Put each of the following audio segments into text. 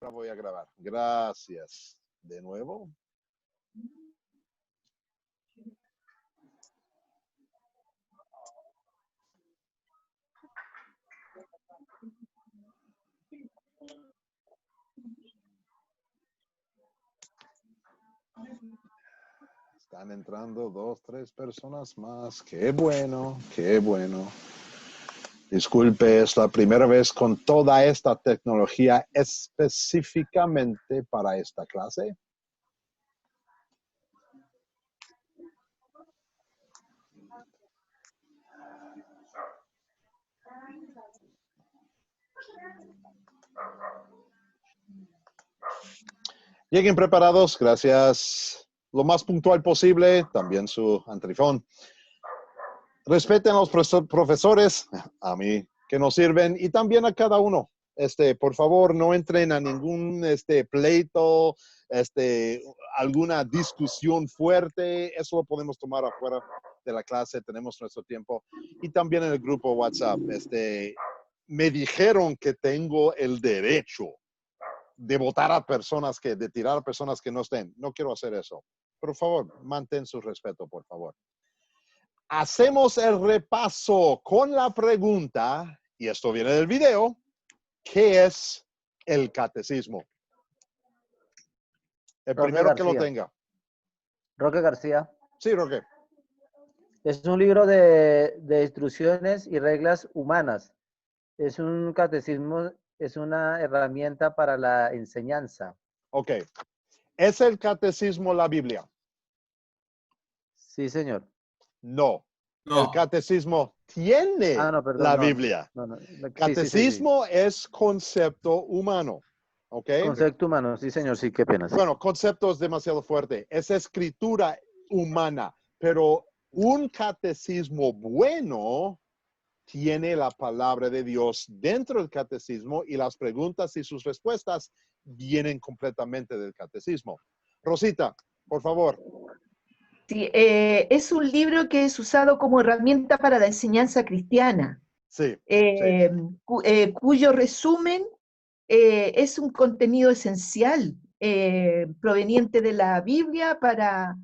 Ahora voy a grabar. Gracias. De nuevo. Están entrando 2, 3 personas más. Qué bueno, qué bueno. Disculpe, es la primera vez con toda esta tecnología específicamente para esta clase. Lleguen preparados, gracias. Lo más puntual posible, también su antrifón. Respeten a los profesores, a mí que nos sirven, y también a cada uno. Por favor, no entren a ningún pleito, alguna discusión fuerte. Eso lo podemos tomar afuera de la clase, tenemos nuestro tiempo. Y también en el grupo WhatsApp. Me dijeron que tengo el derecho de votar a personas de tirar a personas que no estén. No quiero hacer eso. Por favor, mantén su respeto, por favor. Hacemos el repaso con la pregunta, y esto viene del video, ¿qué es el catecismo? El Roque primero que García. lo tenga. Roque García. Sí, Roque. Es un libro de instrucciones y reglas humanas. Es un catecismo, es una herramienta para la enseñanza. Ok. ¿Es el catecismo la Biblia? Sí, señor. No. No. El catecismo tiene la Biblia. No. Catecismo es concepto humano. ¿Ok? Concepto humano, sí, señor, sí, qué pena. Sí. Bueno, concepto es demasiado fuerte. Es escritura humana, pero un catecismo bueno tiene la palabra de Dios dentro del catecismo y las preguntas y sus respuestas vienen completamente del catecismo. Rosita, por favor. Sí, es un libro que es usado como herramienta para la enseñanza cristiana. Sí. Cuyo resumen es un contenido esencial proveniente de la Biblia para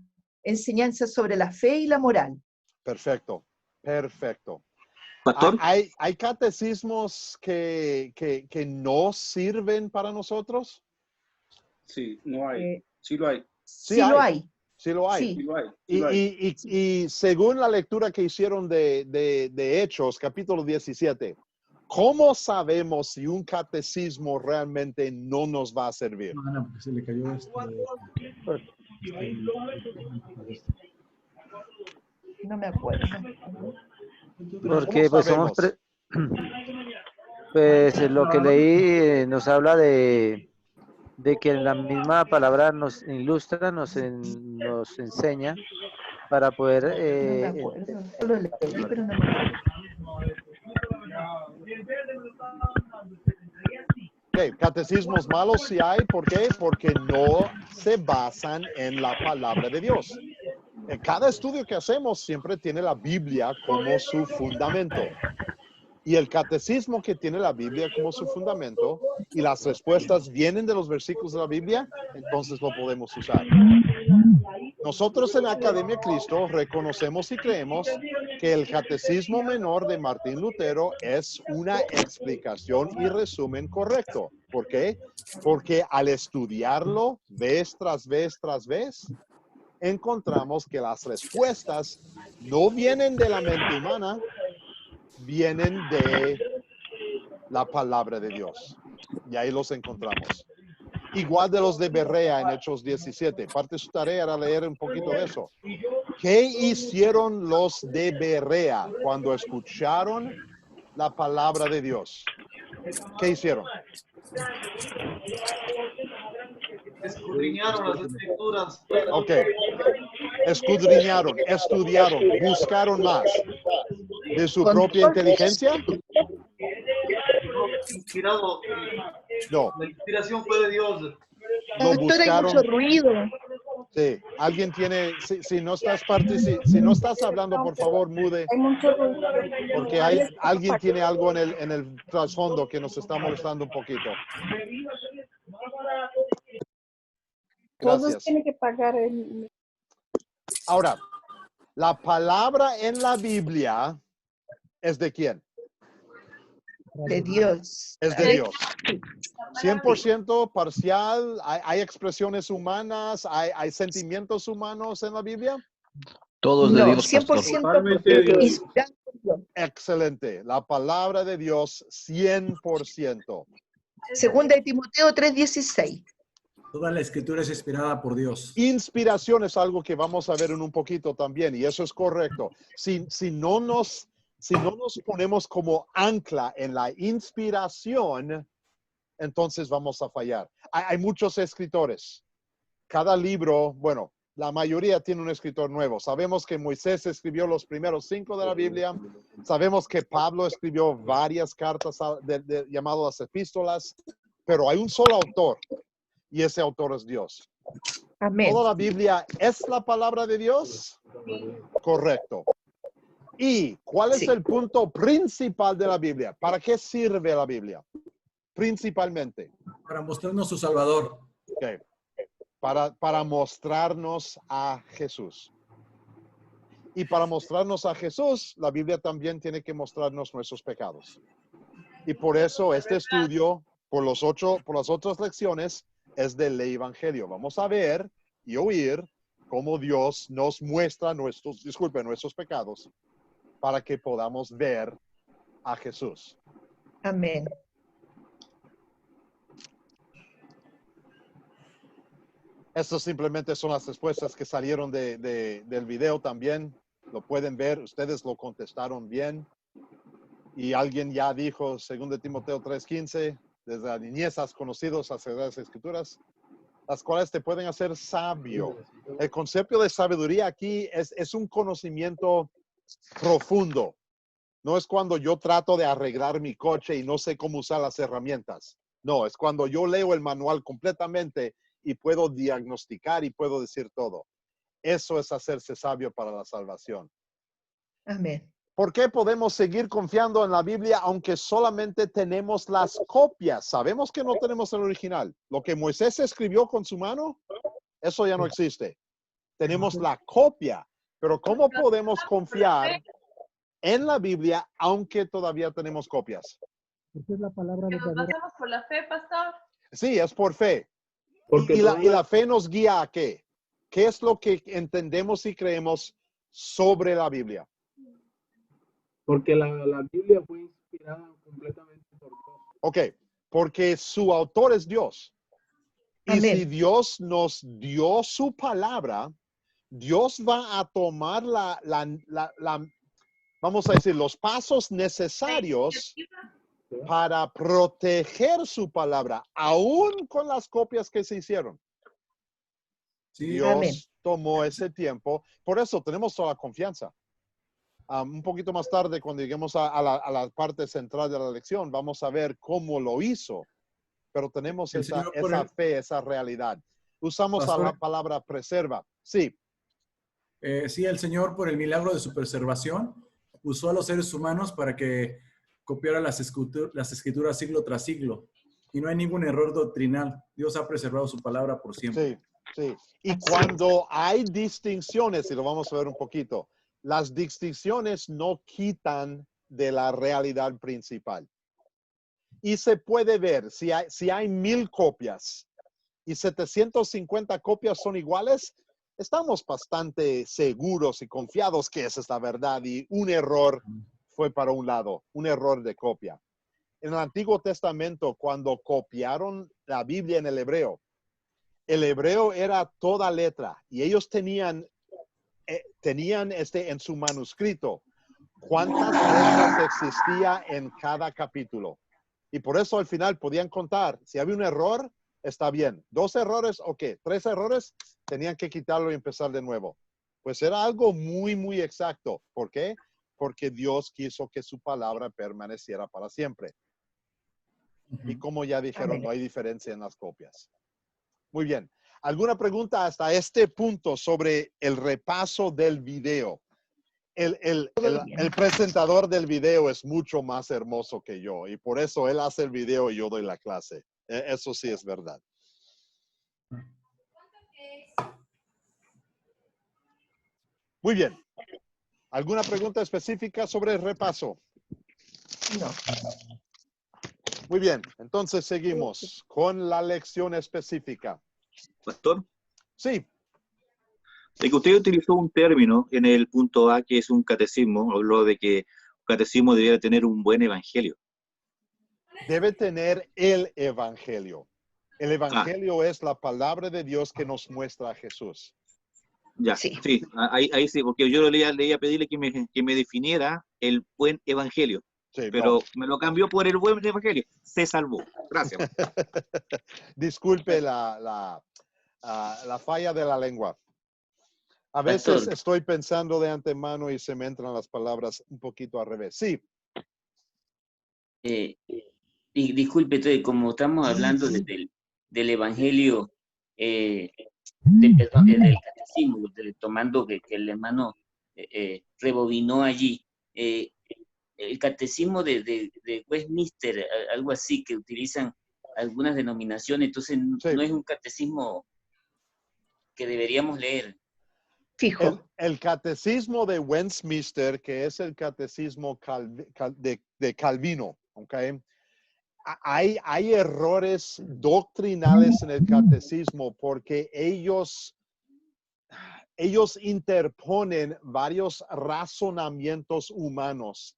enseñanza sobre la fe y la moral. Perfecto, perfecto. Pastor. ¿Hay catecismos que no sirven para nosotros? Sí, no hay. Sí lo hay. Sí lo hay. Sí lo hay. Sí. Sí lo hay. Y según la lectura que hicieron de Hechos, capítulo 17, ¿cómo sabemos si un catecismo realmente no nos va a servir? No, porque se le cayó No me acuerdo. Porque pues somos pues lo que leí nos habla de que la misma palabra nos ilustra, nos enseña para poder No me acuerdo. Solo leí, pero no me acuerdo. Okay, catecismos malos sí hay. ¿Por qué? Porque no se basan en la palabra de Dios. En cada estudio que hacemos siempre tiene la Biblia como su fundamento. Y el catecismo que tiene la Biblia como su fundamento y las respuestas vienen de los versículos de la Biblia, entonces lo podemos usar. Nosotros en Academia Cristo reconocemos y creemos que el Catecismo Menor de Martín Lutero es una explicación y resumen correcto. ¿Por qué? Porque al estudiarlo vez tras vez tras vez, encontramos que las respuestas no vienen de la mente humana, vienen de la palabra de Dios. Y ahí los encontramos. Igual de los de Berea en Hechos 17. Parte de su tarea era leer un poquito de eso. ¿Qué hicieron los de Berea cuando escucharon la palabra de Dios? ¿Qué hicieron? Escudriñaron las escrituras. Ok. Escudriñaron, estudiaron, buscaron más. ¿De su propia inteligencia? Inspirado. No. La inspiración fue de Dios. Lo Doctor, hay buscaron. mucho ruido. Sí, alguien tiene, si no estás si no estás hablando, por favor, mude, Hay mucho ruido. porque alguien tiene algo en el trasfondo que nos está molestando un poquito. Todos Gracias. tienen que pagar el... Ahora, la palabra en la Biblia es de quién? De Dios. Es de Dios. 100% parcial. ¿Hay expresiones humanas? ¿Hay sentimientos humanos en la Biblia? Todos de No, Dios, pastor. 100% Totalmente de Dios. inspirado por Dios. Excelente. La palabra de Dios, 100%. Segunda de Timoteo 3:16. Toda la escritura es inspirada por Dios. Inspiración es algo que vamos a ver en un poquito también, y eso es correcto. Si no nos ponemos como ancla en la inspiración, entonces vamos a fallar. Hay muchos escritores. Cada libro, bueno, la mayoría tiene un escritor nuevo. Sabemos que Moisés escribió los primeros 5 de la Biblia. Sabemos que Pablo escribió varias cartas llamadas las epístolas, pero hay un solo autor, y ese autor es Dios. Amén. ¿Toda la Biblia es la palabra de Dios? Correcto. ¿Y cuál es Sí. el punto principal de la Biblia? ¿Para qué sirve la Biblia? Principalmente. Para mostrarnos su Salvador. Okay. Para mostrarnos a Jesús. Y para mostrarnos a Jesús, la Biblia también tiene que mostrarnos nuestros pecados. Y por eso este estudio, por las otras lecciones, es del Evangelio. Vamos a ver y oír cómo Dios nos muestra nuestros pecados para que podamos ver a Jesús. Amén. Estas simplemente son las respuestas que salieron del video también. Lo pueden ver, ustedes lo contestaron bien. Y alguien ya dijo, 2 Timoteo 3:15, desde la niñez has conocido las Sagradas Escrituras, las cuales te pueden hacer sabio. El concepto de sabiduría aquí es un conocimiento profundo. No es cuando yo trato de arreglar mi coche y no sé cómo usar las herramientas. No, es cuando yo leo el manual completamente y puedo diagnosticar y puedo decir todo. Eso es hacerse sabio para la salvación. Amén. ¿Por qué podemos seguir confiando en la Biblia aunque solamente tenemos las copias? Sabemos que no tenemos el original. Lo que Moisés escribió con su mano, eso ya no existe. Tenemos la copia. Pero ¿cómo podemos confiar en la Biblia aunque todavía tenemos copias? Esa es la palabra Que nos verdadera. basamos por la fe, pastor. Sí, es por fe. Porque Y la fe nos guía a qué? ¿Qué es lo que entendemos y creemos sobre la Biblia? Porque la Biblia fue inspirada completamente por Dios. Ok, porque su autor es Dios. Y Amén. si Dios nos dio su palabra, Dios va a tomar vamos a decir, los pasos necesarios para proteger su palabra, aún con las copias que se hicieron. Sí. Dios Amén. tomó ese tiempo. Por eso tenemos toda la confianza. Un poquito más tarde, cuando lleguemos a la parte central de la lección, vamos a ver cómo lo hizo. Pero tenemos El esa Señor por el- fe, esa realidad. Usamos Pastor. la palabra preserva. Sí, Sí, el Señor, por el milagro de su preservación, usó a los seres humanos para que copiara las escrituras siglo tras siglo. Y no hay ningún error doctrinal. Dios ha preservado su palabra por siempre. sí, sí. Y cuando hay distinciones, y lo vamos a ver un poquito, las distinciones no quitan de la realidad principal. Y se puede ver, si hay 1000 copias y 750 copias son iguales, estamos bastante seguros y confiados que esa es la verdad y un error fue para un lado, un error de copia. En el Antiguo Testamento, cuando copiaron la Biblia en el hebreo era toda letra y ellos tenían en su manuscrito cuántas letras existía en cada capítulo. Y por eso al final podían contar. Si había un error, está bien. 2 errores, ok. 3 errores, tenían que quitarlo y empezar de nuevo. Pues era algo muy, muy exacto. ¿Por qué? Porque Dios quiso que su palabra permaneciera para siempre. Y como ya dijeron, Amén. no hay diferencia en las copias. Muy bien. ¿Alguna pregunta hasta este punto sobre el repaso del video? El presentador del video es mucho más hermoso que yo y por eso él hace el video y yo doy la clase. Eso sí es verdad. Muy bien. ¿Alguna pregunta específica sobre el repaso? No. Muy bien. Entonces seguimos con la lección específica. Pastor, Sí. de que usted utilizó un término en el punto A que es un catecismo, habló de que un catecismo debería tener un buen evangelio. Debe tener el evangelio. El evangelio es la palabra de Dios que nos muestra a Jesús. Ya, Sí. sí, ahí sí, porque yo le iba a pedirle que me definiera el buen evangelio, Sí, pero no. me lo cambió por el buen evangelio. Se salvó. Gracias. Disculpe la falla de la lengua. A veces Pastor, estoy pensando de antemano y se me entran las palabras un poquito al revés. Sí, y disculpe, como estamos hablando del Evangelio, perdón, del catecismo, tomando que el hermano rebobinó allí, el catecismo de Westminster, algo así, que utilizan algunas denominaciones, entonces sí. no es un catecismo que deberíamos leer. Fijo. El catecismo de Westminster, que es el catecismo de Calvino, ¿ok? Hay errores doctrinales en el catecismo porque ellos interponen varios razonamientos humanos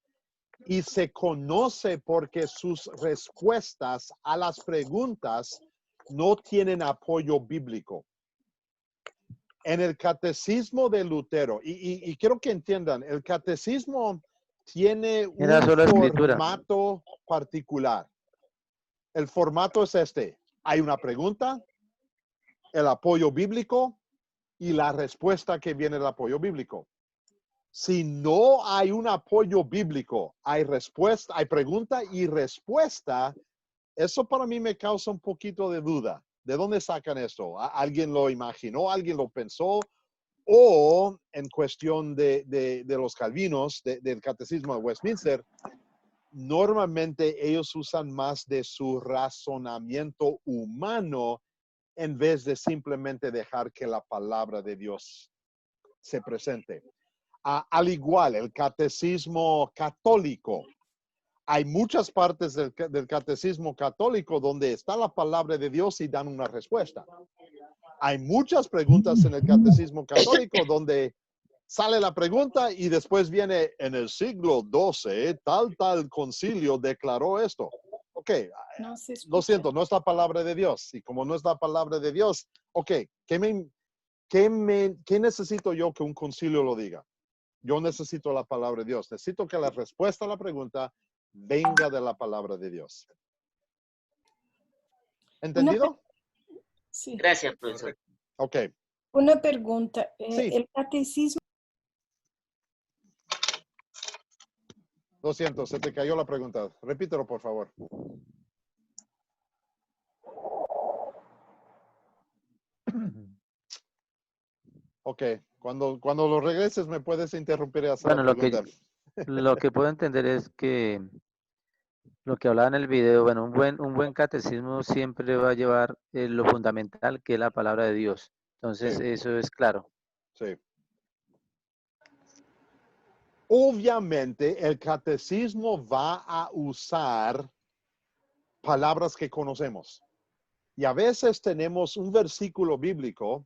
y se conoce porque sus respuestas a las preguntas no tienen apoyo bíblico. En el catecismo de Lutero, y quiero que entiendan, el catecismo tiene Era un solo escritura. formato particular. El formato es este. Hay una pregunta, el apoyo bíblico y la respuesta que viene del apoyo bíblico. Si no hay un apoyo bíblico, hay respuesta, hay pregunta y respuesta, eso para mí me causa un poquito de duda. ¿De dónde sacan esto? ¿Alguien lo imaginó? ¿Alguien lo pensó? O en cuestión de los calvinos, del catecismo de Westminster, normalmente ellos usan más de su razonamiento humano en vez de simplemente dejar que la palabra de Dios se presente. Al igual, el catecismo católico. Hay muchas partes del catecismo católico donde está la palabra de Dios y dan una respuesta. Hay muchas preguntas en el catecismo católico donde sale la pregunta y después viene en el siglo XII, tal concilio declaró esto. Ok, lo siento, no es la palabra de Dios. Y como no es la palabra de Dios, ok, ¿qué necesito yo que un concilio lo diga? Yo necesito la palabra de Dios. Necesito que la respuesta a la pregunta venga de la palabra de Dios. ¿Entendido? Sí. Gracias, profesor. Ok. Una pregunta. Sí. El catecismo. Lo siento, se te cayó la pregunta. Repítelo, por favor. Ok. Cuando lo regreses, me puedes interrumpir y hacer Bueno, la pregunta. lo que puedo entender es que lo que hablaba en el video, bueno, un buen catecismo siempre va a llevar lo fundamental, que es la palabra de Dios. Entonces, Sí. eso es claro. Sí. Obviamente, el catecismo va a usar palabras que conocemos. Y a veces tenemos un versículo bíblico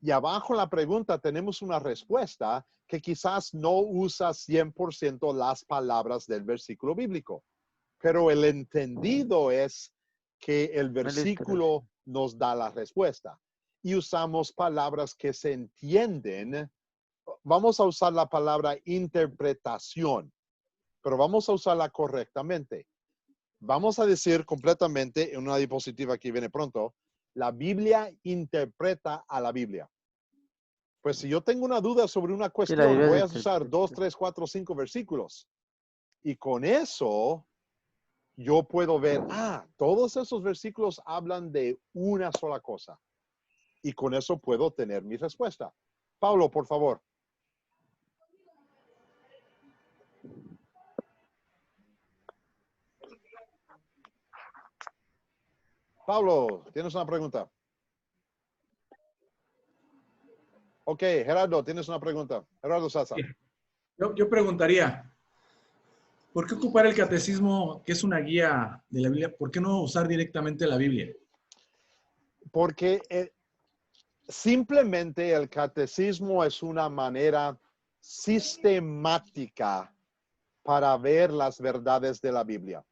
y abajo en la pregunta tenemos una respuesta que quizás no usa 100% las palabras del versículo bíblico. Pero el entendido es que el versículo nos da la respuesta. Y usamos palabras que se entienden. Vamos a usar la palabra interpretación, pero vamos a usarla correctamente. Vamos a decir completamente en una diapositiva que viene pronto, la Biblia interpreta a la Biblia. Pues si yo tengo una duda sobre una cuestión, voy a usar 2, 3, 4, 5 versículos. Y con eso, yo puedo ver, todos esos versículos hablan de una sola cosa. Y con eso puedo tener mi respuesta. Pablo, por favor. Pablo, ¿tienes una pregunta? Ok, Gerardo, tienes una pregunta. Gerardo Sasa. Yo preguntaría, ¿por qué ocupar el catecismo, que es una guía de la Biblia? ¿Por qué no usar directamente la Biblia? Porque simplemente el catecismo es una manera sistemática para ver las verdades de la Biblia.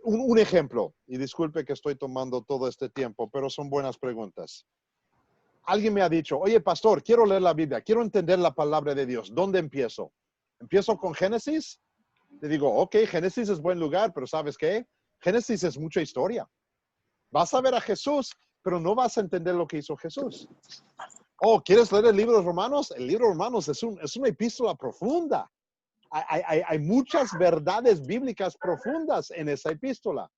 Un ejemplo, y disculpe que estoy tomando todo este tiempo, pero son buenas preguntas. Alguien me ha dicho, oye, pastor, quiero leer la Biblia, quiero entender la palabra de Dios. ¿Dónde empiezo? ¿Empiezo con Génesis? Le digo, ok, Génesis es buen lugar, pero ¿sabes qué? Génesis es mucha historia. Vas a ver a Jesús, pero no vas a entender lo que hizo Jesús. Oh, ¿quieres leer el libro de Romanos? El libro de Romanos es una epístola profunda. Hay muchas verdades bíblicas profundas en esa epístola.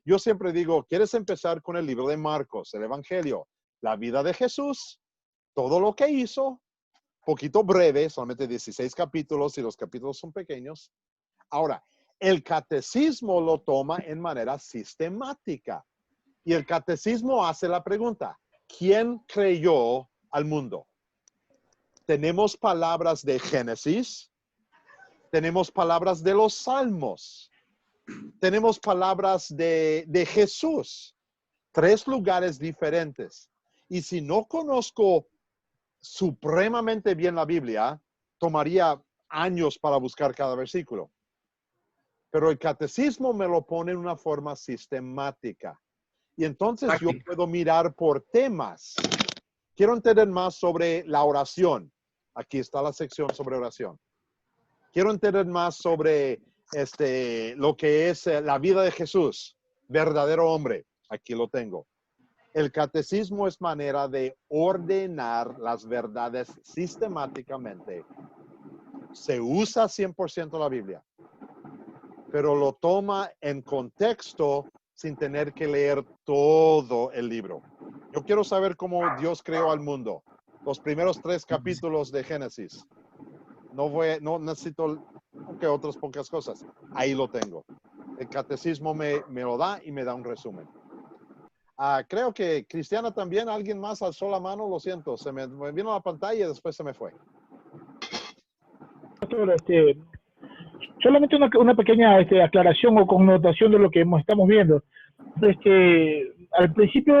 Yo siempre digo, ¿quieres empezar con el libro de Marcos, el Evangelio? La vida de Jesús, todo lo que hizo, poquito breve, solamente 16 capítulos y los capítulos son pequeños. Ahora, el catecismo lo toma en manera sistemática. Y el catecismo hace la pregunta, ¿quién creó al mundo? Tenemos palabras de Génesis, tenemos palabras de los Salmos, tenemos palabras de Jesús, 3 lugares diferentes. Y si no conozco supremamente bien la Biblia, tomaría años para buscar cada versículo. Pero el catecismo me lo pone en una forma sistemática. Y entonces yo puedo mirar por temas. Quiero entender más sobre la oración. Aquí está la sección sobre oración. Quiero entender más sobre lo que es la vida de Jesús, verdadero hombre. Aquí lo tengo. El catecismo es manera de ordenar las verdades sistemáticamente. Se usa 100% la Biblia, pero lo toma en contexto sin tener que leer todo el libro. Yo quiero saber cómo Dios creó al mundo. Los primeros 3 capítulos de Génesis. No necesito otras pocas cosas. Ahí lo tengo. El catecismo me lo da y me da un resumen. Creo que Cristiana también, alguien más alzó la mano, lo siento, se me vino a la pantalla y después se me fue. Solamente una pequeña aclaración o connotación de lo que estamos viendo. Al principio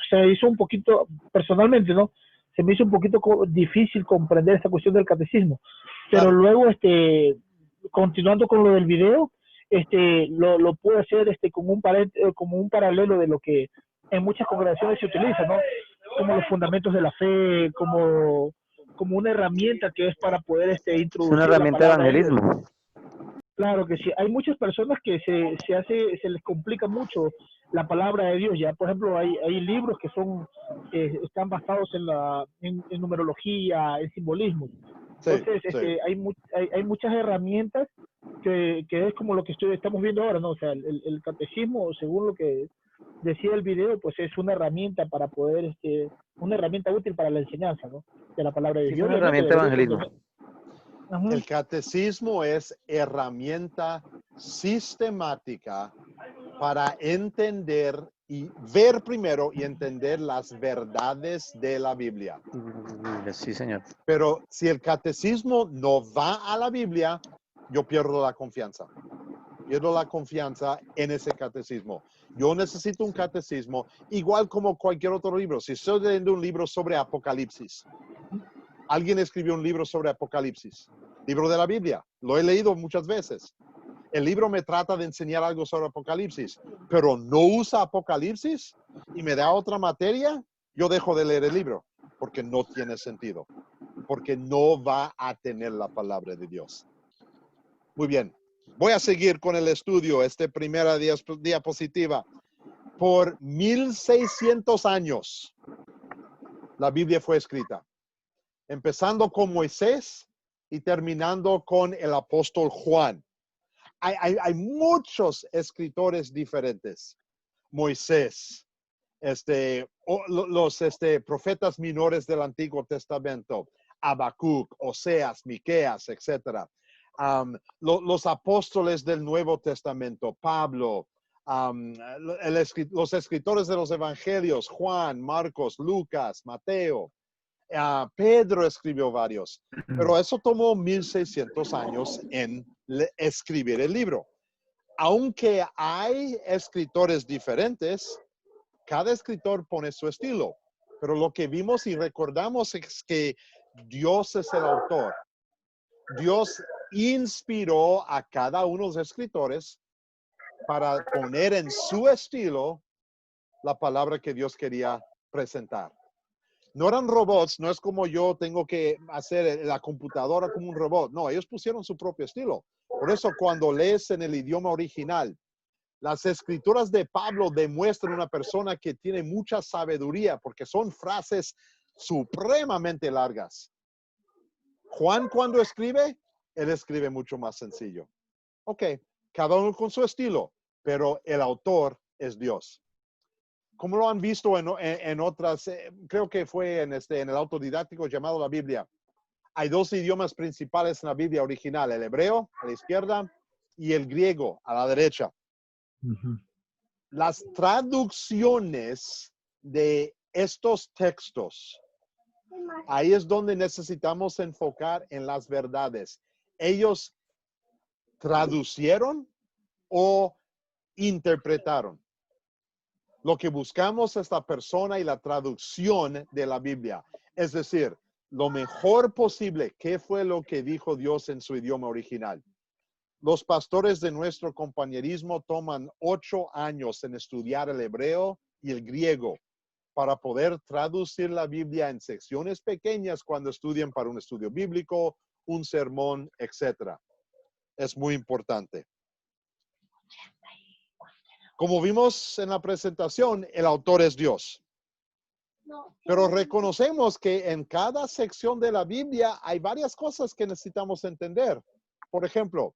se hizo un poquito, personalmente, ¿no? Se me hizo un poquito difícil comprender esta cuestión del catecismo, pero luego, continuando con lo del video, lo pude hacer como un paralelo de lo que en muchas congregaciones se utiliza, ¿no? Como los fundamentos de la fe, como una herramienta que es para poder introducir. Es una herramienta de evangelismo. Claro que sí. Hay muchas personas que se les complica mucho la palabra de Dios. Ya, por ejemplo, hay libros que están basados en numerología, en simbolismo. Entonces, sí. Hay muchas herramientas que es como lo que estamos viendo ahora, ¿no? O sea, el catecismo, según lo que decía el video, pues es una herramienta para poder, una herramienta útil para la enseñanza, ¿no? De la palabra de Dios. Es una herramienta de evangelismo. El catecismo es herramienta sistemática para entender y ver primero y entender las verdades de la Biblia. Sí, señor. Pero si el catecismo no va a la Biblia, yo pierdo la confianza. Pierdo la confianza en ese catecismo. Yo necesito un catecismo igual como cualquier otro libro. Si estoy leyendo un libro sobre Apocalipsis, alguien escribió un libro sobre Apocalipsis, libro de la Biblia, lo he leído muchas veces. El libro me trata de enseñar algo sobre Apocalipsis, pero no usa Apocalipsis y me da otra materia, yo dejo de leer el libro, porque no tiene sentido, porque no va a tener la palabra de Dios. Muy bien, voy a seguir con el estudio, primera diapositiva. Por 1600 años, la Biblia fue escrita, empezando con Moisés y terminando con el apóstol Juan. Hay muchos escritores diferentes. Moisés, los profetas menores del Antiguo Testamento, Habacuc, Oseas, Miqueas, etc. Los apóstoles del Nuevo Testamento, Pablo, los escritores de los evangelios, Juan, Marcos, Lucas, Mateo. Pedro escribió varios, pero eso tomó 1600 años en escribir el libro. Aunque hay escritores diferentes, cada escritor pone su estilo, pero lo que vimos y recordamos es que Dios es el autor. Dios inspiró a cada uno de los escritores para poner en su estilo la palabra que Dios quería presentar. No eran robots, no es como yo tengo que hacer la computadora como un robot. No, ellos pusieron su propio estilo. Por eso cuando lees en el idioma original, las escrituras de Pablo demuestran una persona que tiene mucha sabiduría porque son frases supremamente largas. Juan cuando escribe, él escribe mucho más sencillo. Ok, cada uno con su estilo, pero el autor es Dios. Como lo han visto en otras, creo que fue en el autodidáctico llamado la Biblia. Hay dos idiomas principales en la Biblia original, el hebreo a la izquierda y el griego a la derecha. Las traducciones de estos textos, ahí es donde necesitamos enfocar en las verdades. Ellos traducieron o interpretaron. Lo que buscamos es la persona y la traducción de la Biblia. Es decir, lo mejor posible, ¿qué fue lo que dijo Dios en su idioma original? Los pastores de nuestro compañerismo toman 8 años en estudiar el hebreo y el griego para poder traducir la Biblia en secciones pequeñas cuando estudian para un estudio bíblico, un sermón, etc. Es muy importante. Como vimos en la presentación, el autor es Dios. Pero reconocemos que en cada sección de la Biblia hay varias cosas que necesitamos entender. Por ejemplo,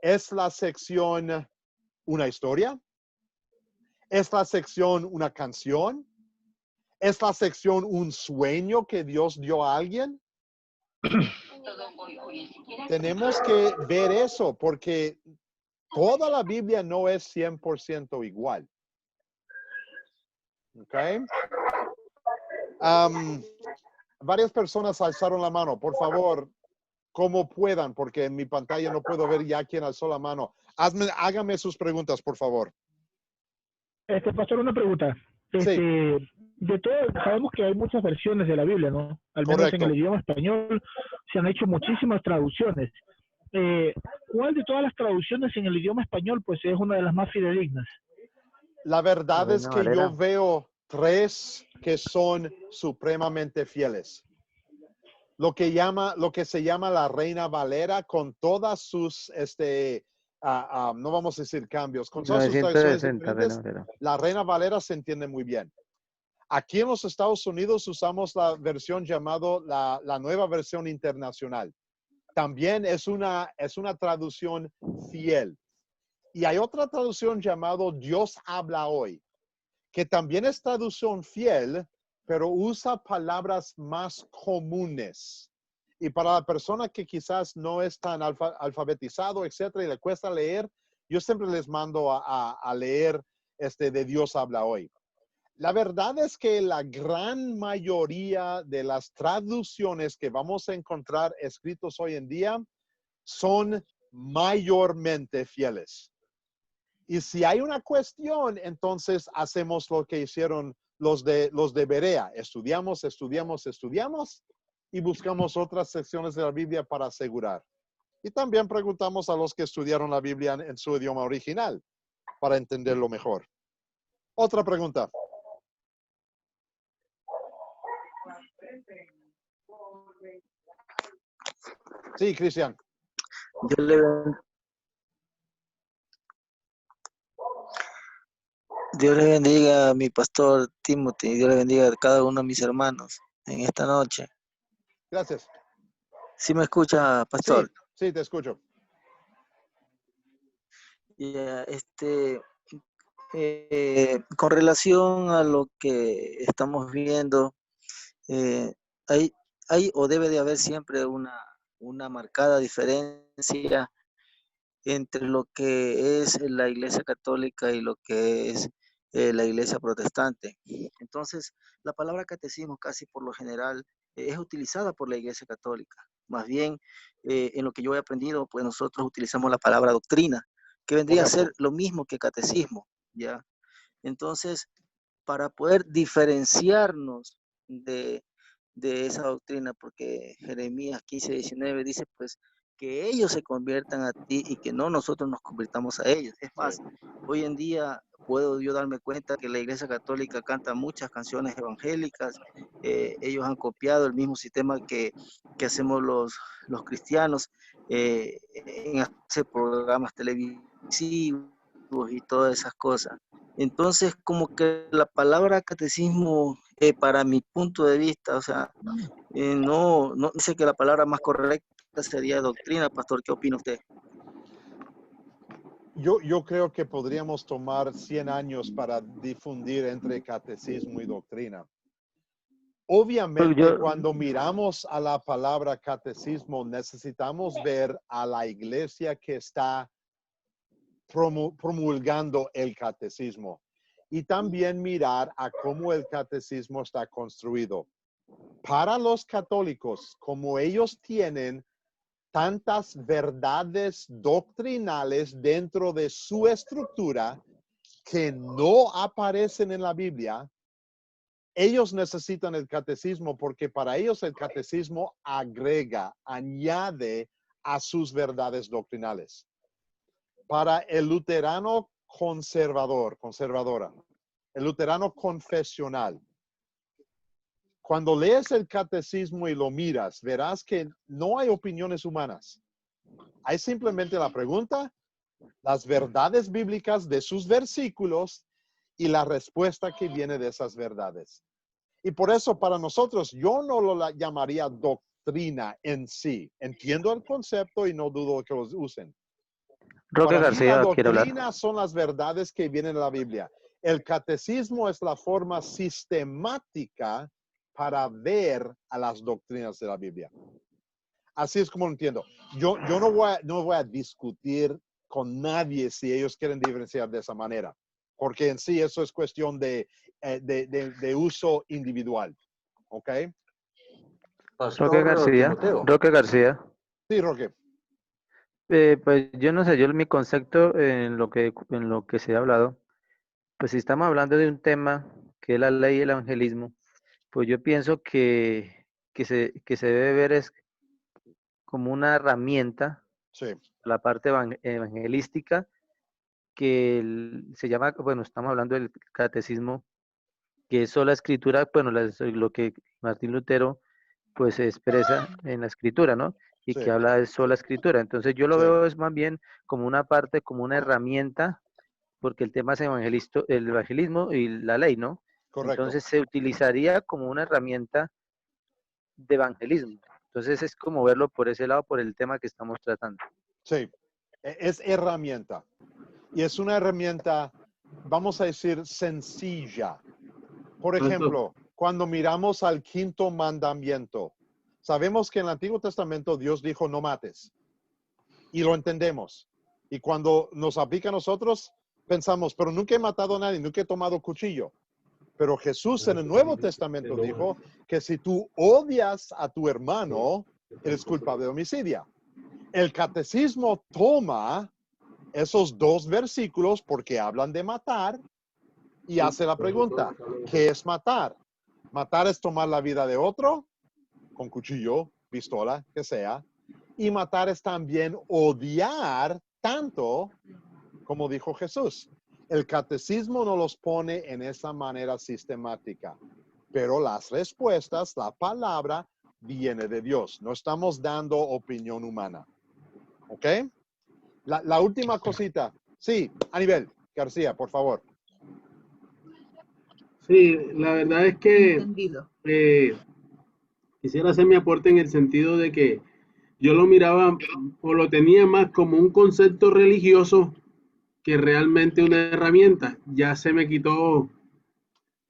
¿es la sección una historia? ¿Es la sección una canción? ¿Es la sección un sueño que Dios dio a alguien? Tenemos que ver eso porque toda la Biblia no es 100% igual. ¿Ok? Varias personas alzaron la mano. Por favor, como puedan, porque en mi pantalla no puedo ver ya quién alzó la mano. Hágame sus preguntas, por favor. Pastor, una pregunta. Sí. De todo, sabemos que hay muchas versiones de la Biblia, ¿no? Al menos Correcto. en el idioma español se han hecho muchísimas traducciones. ¿Cuál de todas las traducciones en el idioma español pues es una de las más fidedignas? La verdad es que Valera. yo veo 3 que son supremamente fieles. Lo que se llama la Reina Valera con todas sus, no vamos a decir cambios, con todas sus traducciones 960, diferentes, la Reina Valera se entiende muy bien. Aquí en los Estados Unidos usamos la versión llamada la nueva versión internacional. También es una traducción fiel. Y hay otra traducción llamada Dios habla hoy, que también es traducción fiel, pero usa palabras más comunes. Y para la persona que quizás no es tan alfabetizado, etcétera, y le cuesta leer, yo siempre les mando a leer de Dios habla hoy. La verdad es que la gran mayoría de las traducciones que vamos a encontrar escritos hoy en día son mayormente fieles. Y si hay una cuestión, entonces hacemos lo que hicieron los de Berea. Estudiamos y buscamos otras secciones de la Biblia para asegurar. Y también preguntamos a los que estudiaron la Biblia en su idioma original para entenderlo mejor. Otra pregunta. Sí, Cristian. Dios le bendiga a mi pastor Timothy. Dios le bendiga a cada uno de mis hermanos en esta noche. Gracias. ¿Sí me escucha, pastor? Sí, te escucho. Con relación a lo que estamos viendo, hay o debe de haber siempre una marcada diferencia entre lo que es la Iglesia Católica y lo que es la Iglesia Protestante. Entonces, la palabra catecismo casi por lo general es utilizada por la Iglesia Católica. Más bien, en lo que yo he aprendido, pues nosotros utilizamos la palabra doctrina, que vendría a ser lo mismo que catecismo, ¿ya? Entonces, para poder diferenciarnos de esa doctrina, porque Jeremías 15:19 dice, pues, que ellos se conviertan a ti y que no nosotros nos convirtamos a ellos. Es más, hoy en día puedo yo darme cuenta que la Iglesia Católica canta muchas canciones evangélicas. Ellos han copiado el mismo sistema que hacemos los cristianos en hacer programas televisivos y todas esas cosas. Entonces, como que la palabra catecismo, para mi punto de vista, o sea, no dice que la palabra más correcta sería doctrina. Pastor, ¿qué opina usted? Yo creo que podríamos tomar 100 años para difundir entre catecismo y doctrina. Obviamente, cuando miramos a la palabra catecismo, necesitamos ver a la iglesia que está promulgando el catecismo y también mirar a cómo el catecismo está construido. Para los católicos, como ellos tienen tantas verdades doctrinales dentro de su estructura que no aparecen en la Biblia, ellos necesitan el catecismo porque para ellos el catecismo añade a sus verdades doctrinales. Para el luterano conservadora, el luterano confesional, cuando lees el catecismo y lo miras, verás que no hay opiniones humanas. Hay simplemente la pregunta, las verdades bíblicas de sus versículos y la respuesta que viene de esas verdades. Y por eso para nosotros, yo no lo llamaría doctrina en sí. Entiendo el concepto y no dudo que los usen. Roque García, la quiere hablar. doctrina son las verdades que vienen de la Biblia. El catecismo es la forma sistemática para ver a las doctrinas de la Biblia. Así es como lo entiendo. Yo no voy a discutir con nadie si ellos quieren diferenciar de esa manera, porque en sí eso es cuestión de uso individual. ¿Ok? Roque García. Sí, Roque. Pues yo no sé, mi concepto en lo que se ha hablado, pues si estamos hablando de un tema que es la ley y el evangelismo, pues yo pienso que se debe ver es como una herramienta, la parte evangelística, que se llama, bueno, estamos hablando del catecismo, que es sola escritura, bueno, lo que Martín Lutero pues se expresa en la escritura, ¿no? Y que habla de sola escritura. Entonces yo lo veo es más bien como una parte, como una herramienta, porque el tema es el evangelismo y la ley, ¿no? Correcto. Entonces se utilizaría como una herramienta de evangelismo. Entonces es como verlo por ese lado, por el tema que estamos tratando. Sí, es herramienta. Y es una herramienta, vamos a decir, sencilla. Por ejemplo, cuando miramos al 5º mandamiento, sabemos que en el Antiguo Testamento Dios dijo no mates. Y lo entendemos. Y cuando nos aplica a nosotros, pensamos, pero nunca he matado a nadie, nunca he tomado cuchillo. Pero Jesús en el Nuevo Testamento dijo que si tú odias a tu hermano, eres culpable de homicidio. El catecismo toma esos 2 versículos porque hablan de matar y hace la pregunta, ¿qué es matar? Matar es tomar la vida de otro con cuchillo, pistola, que sea. Y matar es también odiar tanto como dijo Jesús. El catecismo no los pone en esa manera sistemática, pero las respuestas, la palabra, viene de Dios. No estamos dando opinión humana. ¿Ok? La última cosita. Sí, Aníbal García, por favor. Sí, la verdad es que quisiera hacer mi aporte en el sentido de que yo lo miraba o lo tenía más como un concepto religioso que realmente una herramienta. Ya se me quitó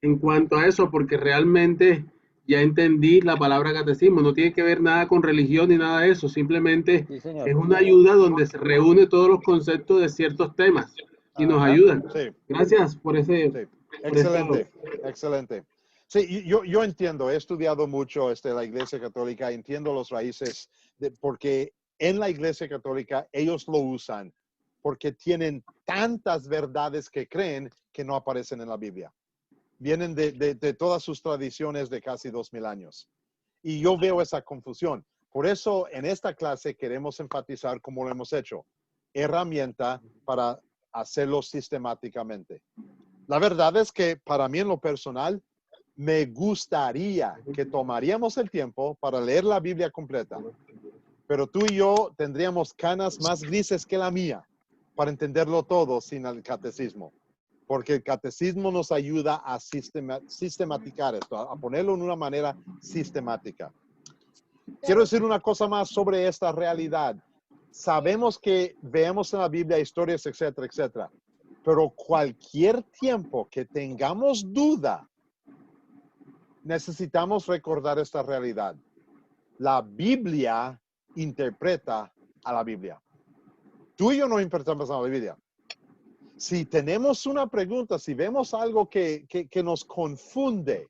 en cuanto a eso, porque realmente ya entendí la palabra catecismo. No tiene que ver nada con religión ni nada de eso. Simplemente es una ayuda donde se reúne todos los conceptos de ciertos temas y nos ayudan. Sí. Gracias por ese. Sí. Excelente, excelente. Sí, yo entiendo, he estudiado mucho la Iglesia Católica, entiendo los raíces, porque en la Iglesia Católica ellos lo usan porque tienen tantas verdades que creen que no aparecen en la Biblia. Vienen de todas sus tradiciones de casi 2000 años. Y yo veo esa confusión. Por eso en esta clase queremos enfatizar, como lo hemos hecho, herramienta para hacerlo sistemáticamente. La verdad es que para mí en lo personal, me gustaría que tomaríamos el tiempo para leer la Biblia completa. Pero tú y yo tendríamos canas más grises que la mía para entenderlo todo sin el catecismo. Porque el catecismo nos ayuda a sistematizar esto, a ponerlo en una manera sistemática. Quiero decir una cosa más sobre esta realidad. Sabemos que vemos en la Biblia historias, etcétera, etcétera. Pero cualquier tiempo que tengamos duda, necesitamos recordar esta realidad. La Biblia interpreta a la Biblia. Tú y yo no interpretamos a la Biblia. Si tenemos una pregunta, si vemos algo que nos confunde,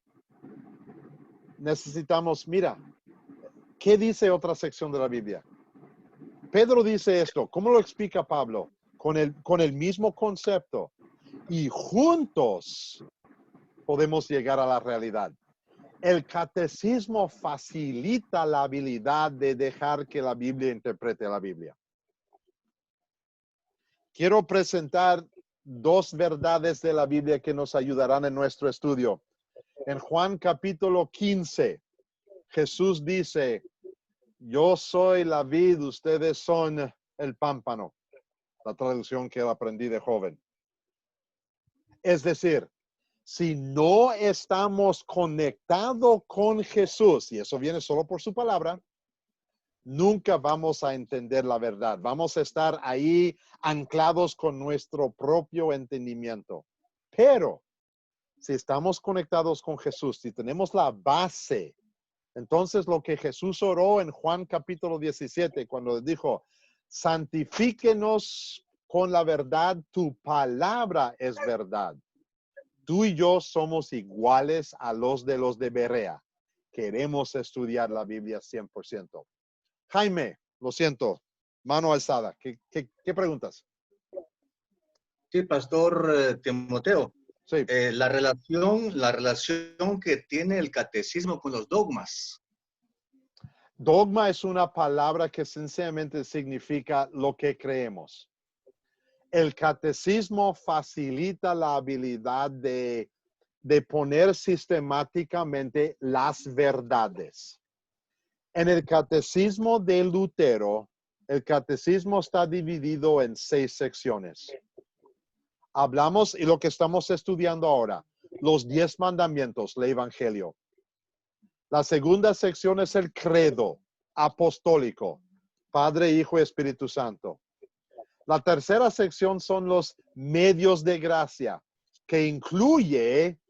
necesitamos, mira, ¿qué dice otra sección de la Biblia? Pedro dice esto. ¿Cómo lo explica Pablo? Con el mismo concepto. Y juntos podemos llegar a la realidad. El catecismo facilita la habilidad de dejar que la Biblia interprete a la Biblia. Quiero presentar dos verdades de la Biblia que nos ayudarán en nuestro estudio. En Juan capítulo 15, Jesús dice, yo soy la vid, ustedes son el pámpano. La traducción que aprendí de joven. Es decir, si no estamos conectados con Jesús, y eso viene solo por su palabra, nunca vamos a entender la verdad. Vamos a estar ahí anclados con nuestro propio entendimiento. Pero si estamos conectados con Jesús, si tenemos la base, entonces lo que Jesús oró en Juan capítulo 17, cuando dijo, santifíquenos con la verdad, tu palabra es verdad. Tú y yo somos iguales a los de Berea. Queremos estudiar la Biblia 100%. Jaime, lo siento, mano alzada. ¿Qué preguntas? Sí, Pastor Timoteo. Sí. La relación que tiene el catecismo con los dogmas. Dogma es una palabra que sencillamente significa lo que creemos. El catecismo facilita la habilidad de poner sistemáticamente las verdades. En el catecismo de Lutero, el catecismo está dividido en 6 secciones. Hablamos, y lo que estamos estudiando ahora, los 10 mandamientos, el evangelio. La segunda sección es el credo apostólico, Padre, Hijo y Espíritu Santo. La tercera sección son los medios de gracia, que incluye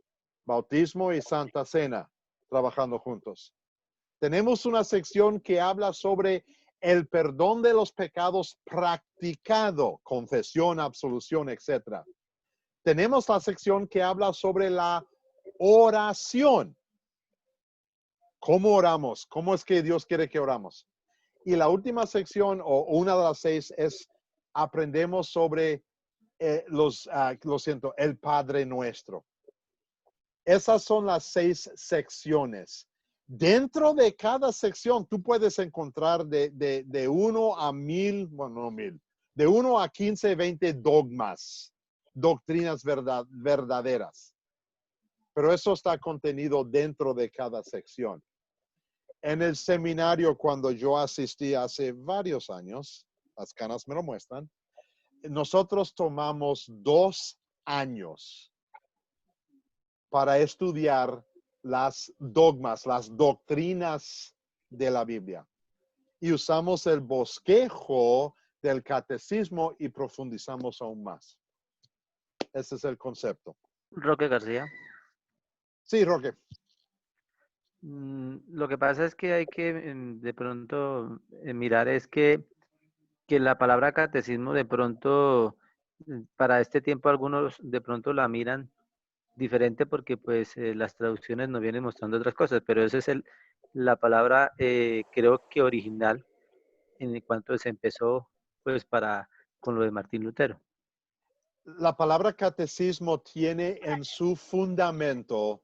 bautismo y Santa Cena, trabajando juntos. Tenemos una sección que habla sobre el perdón de los pecados practicado, confesión, absolución, etc. Tenemos la sección que habla sobre la oración. ¿Cómo oramos? ¿Cómo es que Dios quiere que oramos? Y la última sección, o una de las 6, es aprendemos sobre el Padre Nuestro. Esas son las 6 secciones. Dentro de cada sección, tú puedes encontrar de 1 a 1000, bueno, no 1000, de 1 a 15, 20 dogmas, doctrinas verdaderas. Pero eso está contenido dentro de cada sección. En el seminario, cuando yo asistí hace varios años, las canas me lo muestran, nosotros tomamos 2 años para estudiar las dogmas, las doctrinas de la Biblia. Y usamos el bosquejo del catecismo y profundizamos aún más. Ese es el concepto. Roque García. Sí, Roque. Lo que pasa es que hay que de pronto mirar es que la palabra catecismo de pronto para este tiempo algunos de pronto la miran diferente porque pues las traducciones nos vienen mostrando otras cosas, pero esa es la palabra creo que original en cuanto se empezó pues con lo de Martín Lutero. La palabra catecismo tiene en su fundamento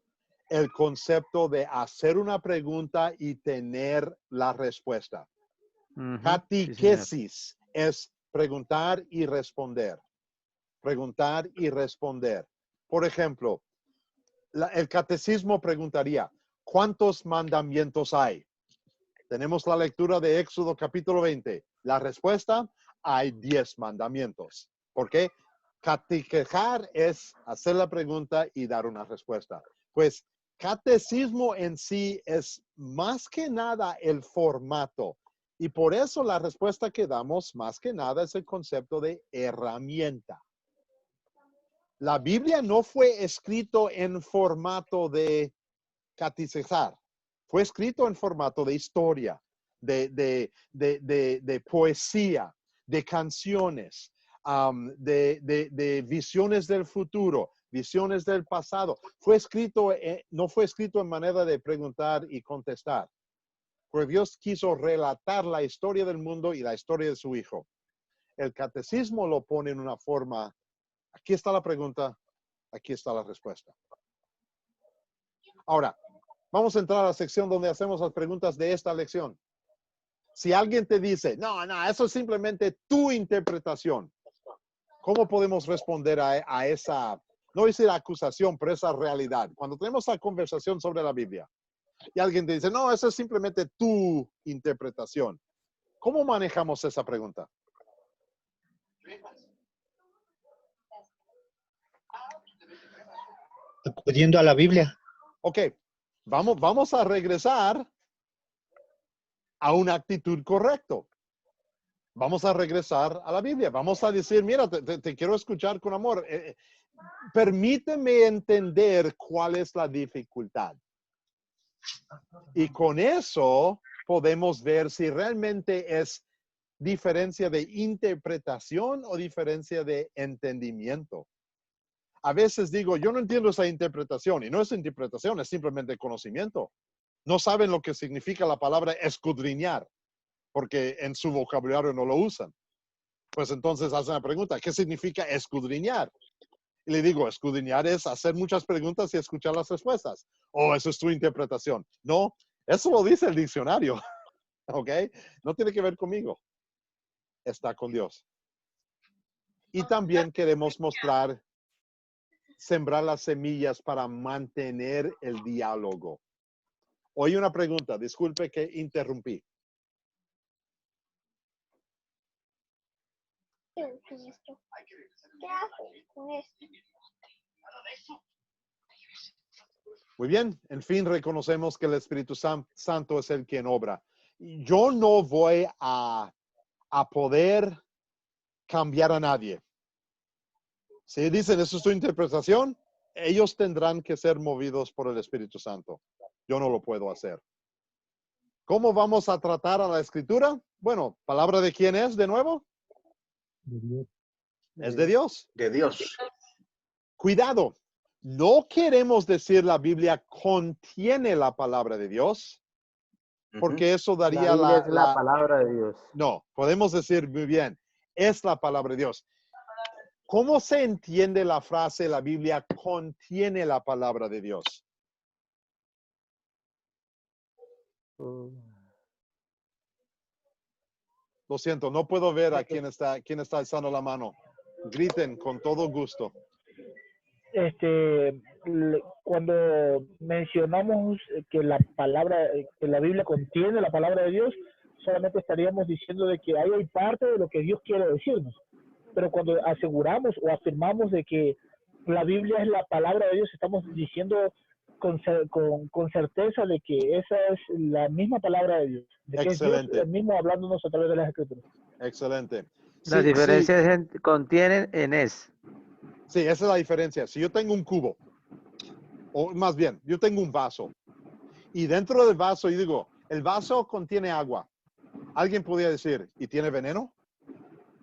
el concepto de hacer una pregunta y tener la respuesta. Catequesis es preguntar y responder. Preguntar y responder. Por ejemplo, el catecismo preguntaría, ¿cuántos mandamientos hay? Tenemos la lectura de Éxodo capítulo 20. La respuesta, hay 10 mandamientos. ¿Por qué? Catequejar es hacer la pregunta y dar una respuesta. Pues catecismo en sí es más que nada el formato. Y por eso la respuesta que damos más que nada es el concepto de herramienta. La Biblia no fue escrito en formato de catequizar. Fue escrito en formato de historia, de poesía, de canciones, de visiones del futuro, visiones del pasado. Fue escrito, no fue escrito en manera de preguntar y contestar. Porque Dios quiso relatar la historia del mundo y la historia de su Hijo. El catecismo lo pone en una forma, aquí está la pregunta, aquí está la respuesta. Ahora, vamos a entrar a la sección donde hacemos las preguntas de esta lección. Si alguien te dice, no, eso es simplemente tu interpretación, ¿cómo podemos responder a esa, no decir acusación, pero esa realidad? Cuando tenemos la conversación sobre la Biblia y alguien te dice, no, eso es simplemente tu interpretación, ¿cómo manejamos esa pregunta? Acudiendo a la Biblia. Ok, vamos a regresar a una actitud correcta. Vamos a regresar a la Biblia. Vamos a decir, mira, te quiero escuchar con amor. Permíteme entender cuál es la dificultad. Y con eso podemos ver si realmente es diferencia de interpretación o diferencia de entendimiento. A veces digo, yo no entiendo esa interpretación, y no es interpretación, es simplemente conocimiento. No saben lo que significa la palabra escudriñar, porque en su vocabulario no lo usan. Pues entonces hacen la pregunta, ¿qué significa escudriñar? Y le digo, escudriñar es hacer muchas preguntas y escuchar las respuestas. Oh, eso es tu interpretación. No, eso lo dice el diccionario. ¿Ok? No tiene que ver conmigo. Está con Dios. Y también queremos mostrar, sembrar las semillas para mantener el diálogo. Hoy una pregunta, disculpe que interrumpí. ¿Qué haces con esto? Muy bien, en fin, reconocemos que el Espíritu Santo es el quien obra. Yo no voy a poder cambiar a nadie. Si dicen, eso es tu interpretación, ellos tendrán que ser movidos por el Espíritu Santo. Yo no lo puedo hacer. ¿Cómo vamos a tratar a la Escritura? Bueno, ¿palabra de quién es de nuevo? De Dios. Es de Dios. De Dios. Cuidado, no queremos decir la Biblia contiene la palabra de Dios, porque eso daría la palabra de Dios. No, podemos decir muy bien, es la palabra de Dios. ¿Cómo se entiende la frase, la Biblia contiene la palabra de Dios? Lo siento, no puedo ver a quién está alzando la mano. Griten con todo gusto. Cuando mencionamos que la Biblia contiene la palabra de Dios, solamente estaríamos diciendo de que ahí hay parte de lo que Dios quiere decirnos. Pero cuando aseguramos o afirmamos de que la Biblia es la palabra de Dios, estamos diciendo con certeza de que esa es la misma palabra de Dios. De que Excelente. es Dios el mismo hablándonos a través de las Escrituras. Excelente. Las diferencias contienen en es. Sí, esa es la diferencia. Si yo tengo un cubo, o más bien, yo tengo un vaso, y dentro del vaso yo digo, el vaso contiene agua. Alguien podría decir, ¿y tiene veneno?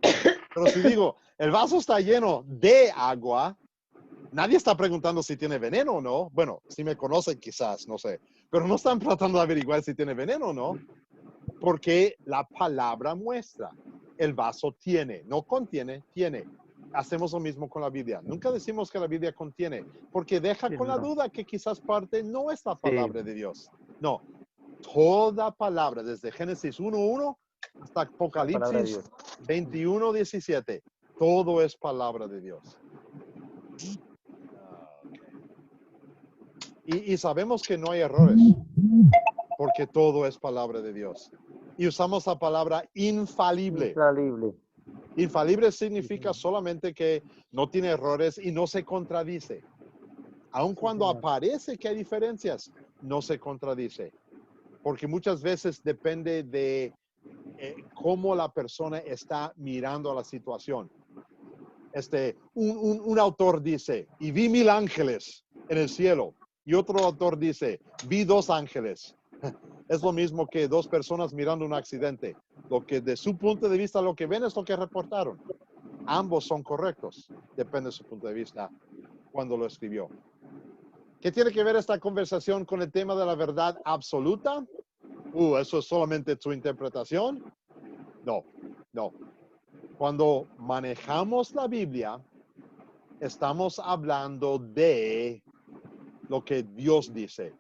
Pero si digo, el vaso está lleno de agua, Nadie está preguntando si tiene veneno o no. Bueno, si me conocen quizás, no sé. Pero no están tratando de averiguar si tiene veneno o no. Porque la palabra muestra. El vaso tiene, no contiene, tiene. Hacemos lo mismo con la Biblia. Nunca decimos que la Biblia contiene, porque deja con la duda que quizás parte no es la palabra de Dios. No, toda palabra, desde Génesis 1:1 hasta Apocalipsis 21:17, todo es palabra de Dios. Y sabemos que no hay errores, porque todo es palabra de Dios. Y usamos la palabra infalible. Infalible significa solamente que no tiene errores y no se contradice. Aun cuando aparece que hay diferencias, no se contradice. Porque muchas veces depende de cómo la persona está mirando a la situación. Un autor dice, y vi 1000 ángeles en el cielo. Y otro autor dice, vi 2 ángeles. Es lo mismo que 2 personas mirando un accidente. Lo que de su punto de vista lo que ven es lo que reportaron. Ambos son correctos. Depende de su punto de vista cuando lo escribió. ¿Qué tiene que ver esta conversación con el tema de la verdad absoluta? ¿Eso es solamente tu interpretación? No, no. Cuando manejamos la Biblia, estamos hablando de lo que Dios dice.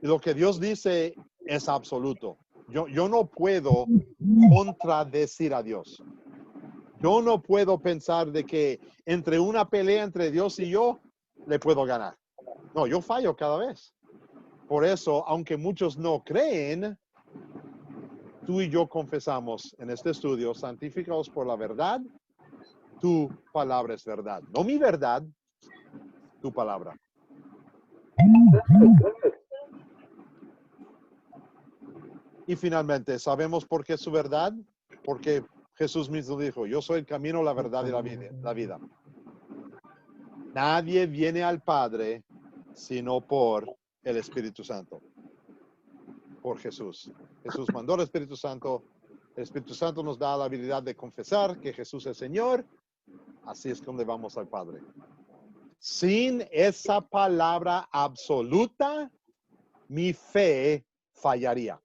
Y lo que Dios dice es absoluto. Yo no puedo contradecir a Dios. Yo no puedo pensar de que entre una pelea entre Dios y yo, le puedo ganar. No, yo fallo cada vez. Por eso, aunque muchos no creen, tú y yo confesamos en este estudio, santificados por la verdad, tu palabra es verdad. No mi verdad, tu palabra. Y finalmente, ¿sabemos por qué es su verdad? Porque Jesús mismo dijo, yo soy el camino, la verdad y la vida. Nadie viene al Padre sino por el Espíritu Santo. Por Jesús. Jesús mandó al Espíritu Santo. El Espíritu Santo nos da la habilidad de confesar que Jesús es Señor. Así es como vamos al Padre. Sin esa palabra absoluta, mi fe fallaría.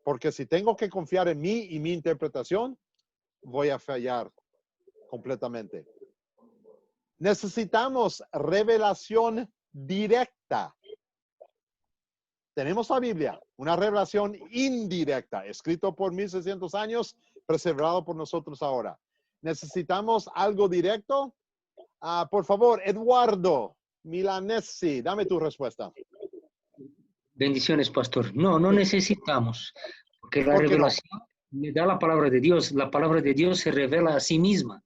Porque si tengo que confiar en mí y mi interpretación, voy a fallar completamente. Necesitamos revelación directa. Tenemos la Biblia, una revelación indirecta, escrito por 1600 años, preservado por nosotros ahora. ¿Necesitamos algo directo? Por favor, Eduardo Milanesi, dame tu respuesta. Bendiciones, pastor. No necesitamos, porque la revelación le da la palabra de Dios. La palabra de Dios se revela a sí misma.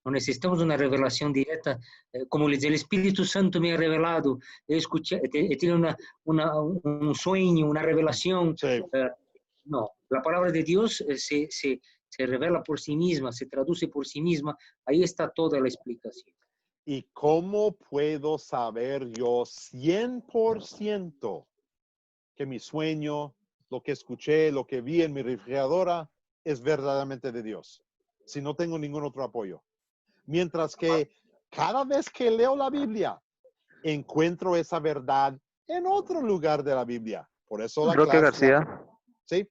No necesitamos una revelación directa, como el Espíritu Santo me ha revelado. He tenido un sueño, una revelación. Sí. No, la palabra de Dios se revela por sí misma, se traduce por sí misma. Ahí está toda la explicación. ¿Y cómo puedo saber yo 100% que mi sueño, lo que escuché, lo que vi en mi refrigeradora es verdaderamente de Dios? Si no tengo ningún otro apoyo. Mientras que cada vez que leo la Biblia, encuentro esa verdad en otro lugar de la Biblia. Por eso la Roque clase... García. ¿Sí?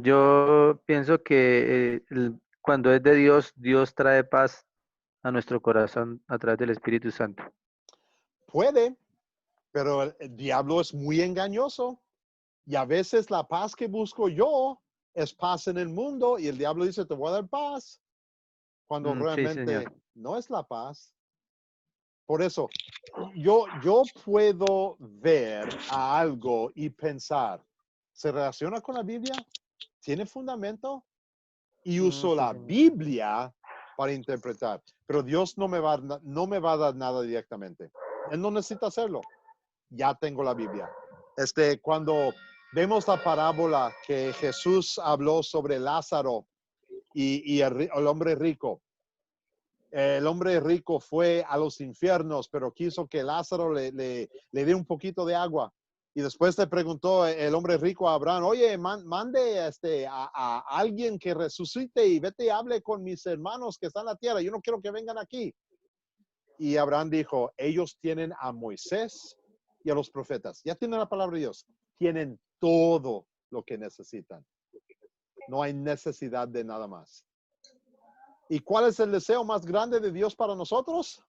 Yo pienso que cuando es de Dios, Dios trae paz a nuestro corazón a través del Espíritu Santo. Puede, pero el diablo es muy engañoso. Y a veces la paz que busco yo es paz en el mundo y el diablo dice, te voy a dar paz. Cuando realmente no es la paz. Por eso, yo puedo ver a algo y pensar, ¿se relaciona con la Biblia? ¿Tiene fundamento? Y uso la Biblia para interpretar. Pero Dios no me va a dar nada directamente. Él no necesita hacerlo. Ya tengo la Biblia. Cuando vemos la parábola que Jesús habló sobre Lázaro y el hombre rico. El hombre rico fue a los infiernos, pero quiso que Lázaro le dé un poquito de agua. Y después le preguntó el hombre rico a Abraham, oye, mande a alguien que resucite y vete y hable con mis hermanos que están en la tierra. Yo no quiero que vengan aquí. Y Abraham dijo, ellos tienen a Moisés y a los profetas. Ya tienen la palabra de Dios. Tienen todo lo que necesitan. No hay necesidad de nada más. ¿Y cuál es el deseo más grande de Dios para nosotros?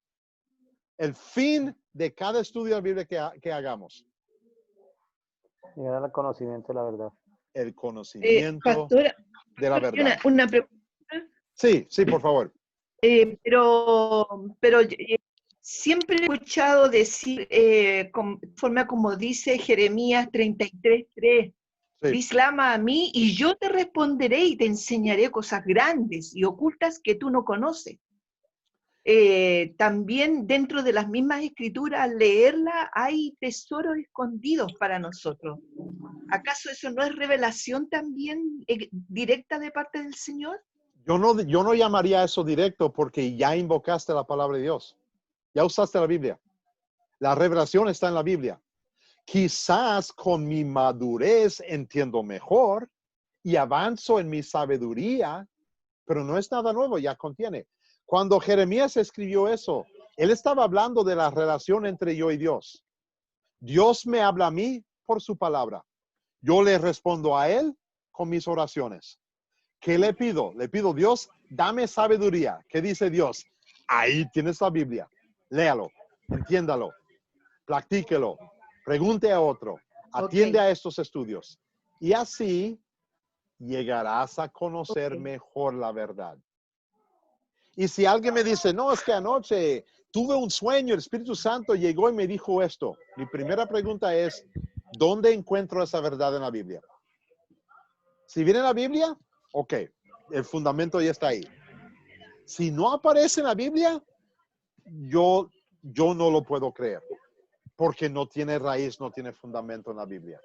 El fin de cada estudio de la Biblia que hagamos. Llegar al conocimiento de la verdad. El conocimiento Pastora, de la verdad. una pregunta. Sí, por favor. Pero siempre he escuchado decir, conforme a como dice Jeremías 33:3, dice, clama a mí y yo te responderé y te enseñaré cosas grandes y ocultas que tú no conoces. También dentro de las mismas escrituras, al leerla, hay tesoros escondidos para nosotros. ¿Acaso eso no es revelación también directa de parte del Señor? Yo no llamaría eso directo porque ya invocaste la palabra de Dios. Ya usaste la Biblia. La revelación está en la Biblia. Quizás con mi madurez entiendo mejor y avanzo en mi sabiduría, pero no es nada nuevo, ya contiene. Cuando Jeremías escribió eso, él estaba hablando de la relación entre yo y Dios. Dios me habla a mí por su palabra. Yo le respondo a él con mis oraciones. ¿Qué le pido? Le pido, Dios, dame sabiduría. ¿Qué dice Dios? Ahí tienes la Biblia. Léalo, entiéndalo, practíquelo, pregunte a otro, atiende a estos estudios. Y así llegarás a conocer mejor la verdad. Y si alguien me dice, no, es que anoche tuve un sueño, el Espíritu Santo llegó y me dijo esto. Mi primera pregunta es, ¿dónde encuentro esa verdad en la Biblia? Si viene en la Biblia, ok, el fundamento ya está ahí. Si no aparece en la Biblia, yo no lo puedo creer, porque no tiene raíz, no tiene fundamento en la Biblia.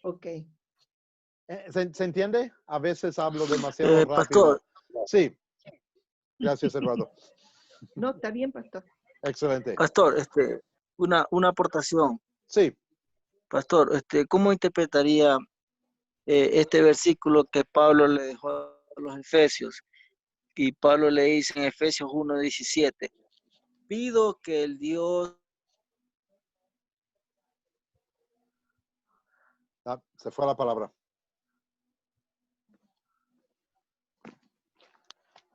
Ok. ¿Se entiende? A veces hablo demasiado rápido. Pastor. Sí. Gracias, Eduardo. No, está bien, pastor. Excelente. Pastor, una aportación. Sí. Pastor, ¿cómo interpretaría este versículo que Pablo le dejó a los Efesios? Y Pablo le dice en Efesios 1:17, pido que el Dios... Se fue la palabra.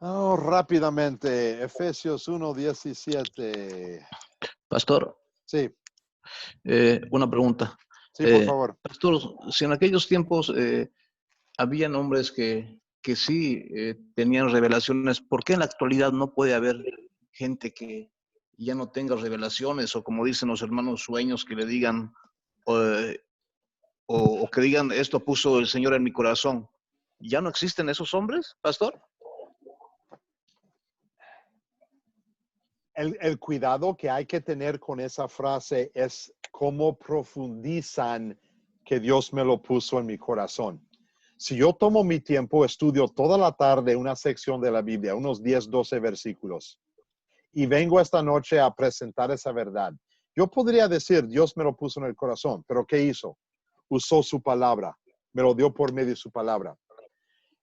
Rápidamente, Efesios 1:17. Pastor. Sí. Una pregunta. Sí, por favor. Pastor, si en aquellos tiempos habían hombres que sí tenían revelaciones, ¿por qué en la actualidad no puede haber gente que ya no tenga revelaciones o como dicen los hermanos sueños que le digan o que digan esto puso el Señor en mi corazón? ¿Ya no existen esos hombres, pastor? El cuidado que hay que tener con esa frase es cómo profundizan que Dios me lo puso en mi corazón. Si yo tomo mi tiempo, estudio toda la tarde una sección de la Biblia, unos 10, 12 versículos, y vengo esta noche a presentar esa verdad, yo podría decir, Dios me lo puso en el corazón, pero ¿qué hizo? Usó su palabra, me lo dio por medio de su palabra.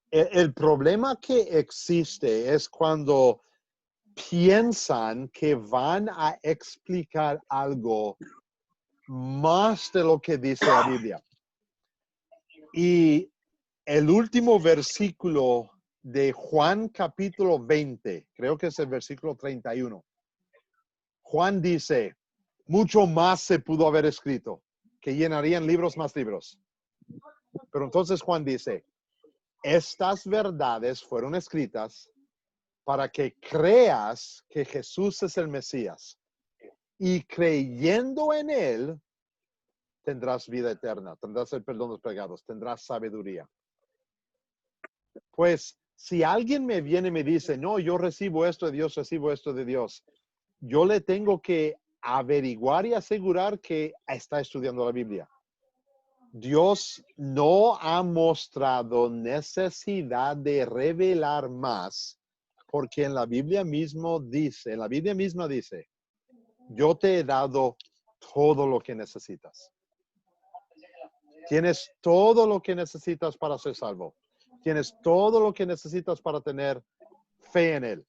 El problema que existe es cuando piensan que van a explicar algo más de lo que dice la Biblia. Y el último versículo de Juan capítulo 20, creo que es el versículo 31. Juan dice, mucho más se pudo haber escrito, que llenarían libros más libros. Pero entonces Juan dice, estas verdades fueron escritas para que creas que Jesús es el Mesías. Y creyendo en Él, tendrás vida eterna, tendrás el perdón de los pecados, tendrás sabiduría. Pues, si alguien me viene y me dice, no, yo recibo esto de Dios, recibo esto de Dios, yo le tengo que averiguar y asegurar que está estudiando la Biblia. Dios no ha mostrado necesidad de revelar más, porque en la Biblia misma dice, yo te he dado todo lo que necesitas. Tienes todo lo que necesitas para ser salvo. Tienes todo lo que necesitas para tener fe en Él.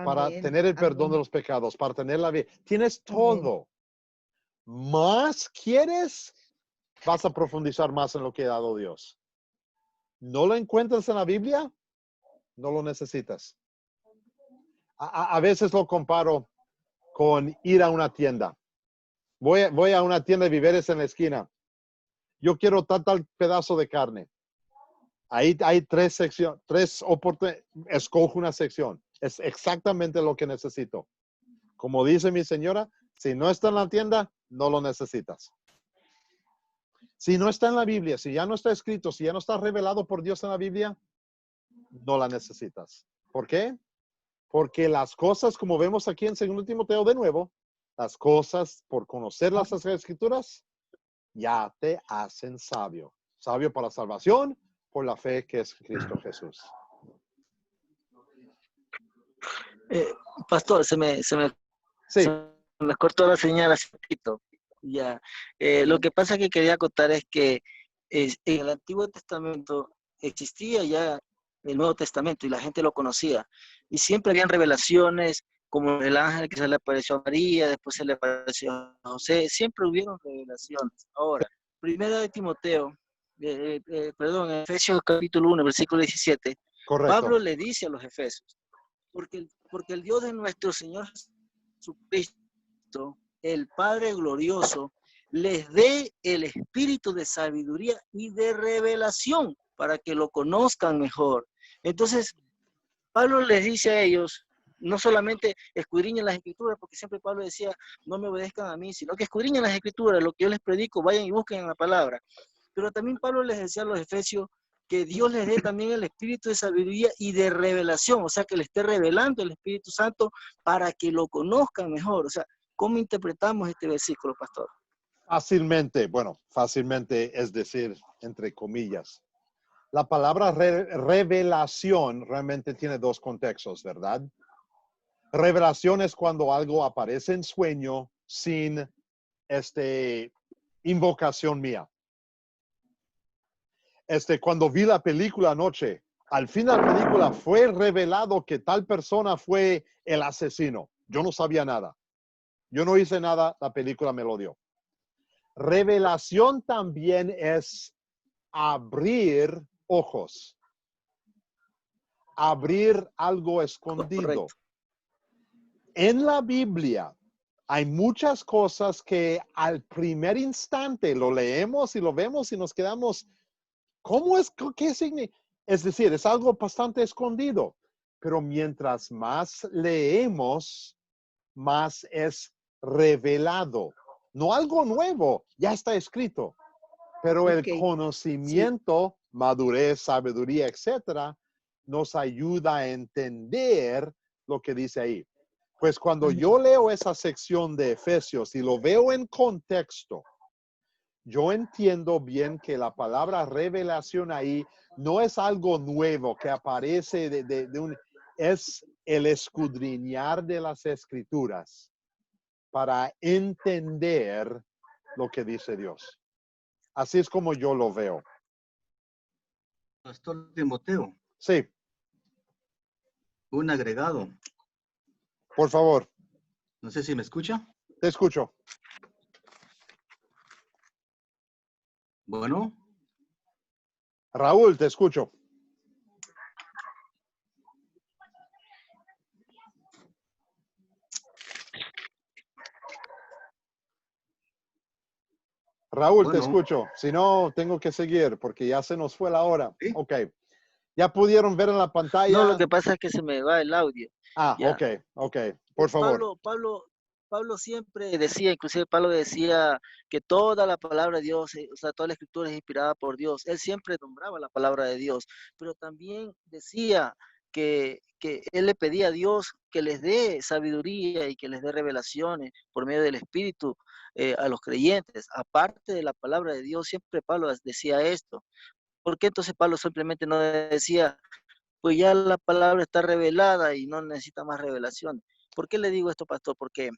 para Amén, tener el perdón de amén, los pecados, para tener la vida. Tienes amén. todo. Más quieres, vas a profundizar más en lo que ha dado Dios. ¿No lo encuentras en la Biblia? No lo necesitas. A veces lo comparo con ir a una tienda. Voy a una tienda de víveres en la esquina. Yo quiero tal pedazo de carne. Ahí hay tres secciones, escojo una sección. Es exactamente lo que necesito. Como dice mi señora, si no está en la tienda, no lo necesitas. Si no está en la Biblia, si ya no está escrito, si ya no está revelado por Dios en la Biblia, no la necesitas. ¿Por qué? Porque las cosas, como vemos aquí en 2 Timoteo de nuevo, las cosas por conocer las Escrituras ya te hacen sabio. Sabio para salvación, por la fe que es Cristo Jesús. Pastor, se Sí. me cortó la señal hace poquito. Ya. Lo que pasa que quería acotar es que en el Antiguo Testamento existía ya el Nuevo Testamento y la gente lo conocía. Y siempre habían revelaciones, como el ángel que se le apareció a María, después se le apareció a José. Siempre hubieron revelaciones. Ahora, primera de Timoteo, perdón, Efesios capítulo 1, versículo 17, Correcto. Pablo le dice a los efesios, porque el Dios de nuestro Señor Jesucristo, el Padre glorioso, les dé el espíritu de sabiduría y de revelación para que lo conozcan mejor. Entonces, Pablo les dice a ellos, no solamente escudriñen las escrituras, porque siempre Pablo decía, no me obedezcan a mí, sino que escudriñen las escrituras, lo que yo les predico, vayan y busquen en la palabra. Pero también Pablo les decía a los efesios que Dios les dé también el espíritu de sabiduría y de revelación, o sea, que le esté revelando el Espíritu Santo para que lo conozcan mejor. O sea, ¿cómo interpretamos este versículo, pastor? Fácilmente es decir, entre comillas. La palabra revelación realmente tiene dos contextos, ¿verdad? Revelación es cuando algo aparece en sueño sin invocación mía. Cuando vi la película anoche, al fin de la película fue revelado que tal persona fue el asesino. Yo no sabía nada. Yo no hice nada, la película me lo dio. Revelación también es abrir ojos. Abrir algo escondido. Correcto. En la Biblia hay muchas cosas que al primer instante lo leemos y lo vemos y nos quedamos, ¿cómo es? ¿Qué significa? Es decir, es algo bastante escondido, pero mientras más leemos, más es revelado. No algo nuevo, ya está escrito, pero el conocimiento, madurez, sabiduría, etcétera, nos ayuda a entender lo que dice ahí. Pues cuando yo leo esa sección de Efesios y lo veo en contexto, yo entiendo bien que la palabra revelación ahí no es algo nuevo que aparece es el escudriñar de las escrituras para entender lo que dice Dios. Así es como yo lo veo. Pastor Timoteo. Sí. Un agregado. Por favor. No sé si me escucha. Te escucho. Bueno. Raúl, te escucho. Raúl, te escucho. Si no, tengo que seguir porque ya se nos fue la hora. ¿Sí? Ok. ¿Ya pudieron ver en la pantalla? No, lo que pasa es que se me va el audio. Ok. Por favor. Pablo siempre decía, inclusive Pablo decía que toda la palabra de Dios, o sea, toda la escritura es inspirada por Dios. Él siempre nombraba la palabra de Dios, pero también decía que él le pedía a Dios que les dé sabiduría y que les dé revelaciones por medio del Espíritu a los creyentes. Aparte de la palabra de Dios, siempre Pablo decía esto. ¿Por qué entonces Pablo simplemente no decía, pues ya la palabra está revelada y no necesita más revelaciones? ¿Por qué le digo esto, pastor? Porque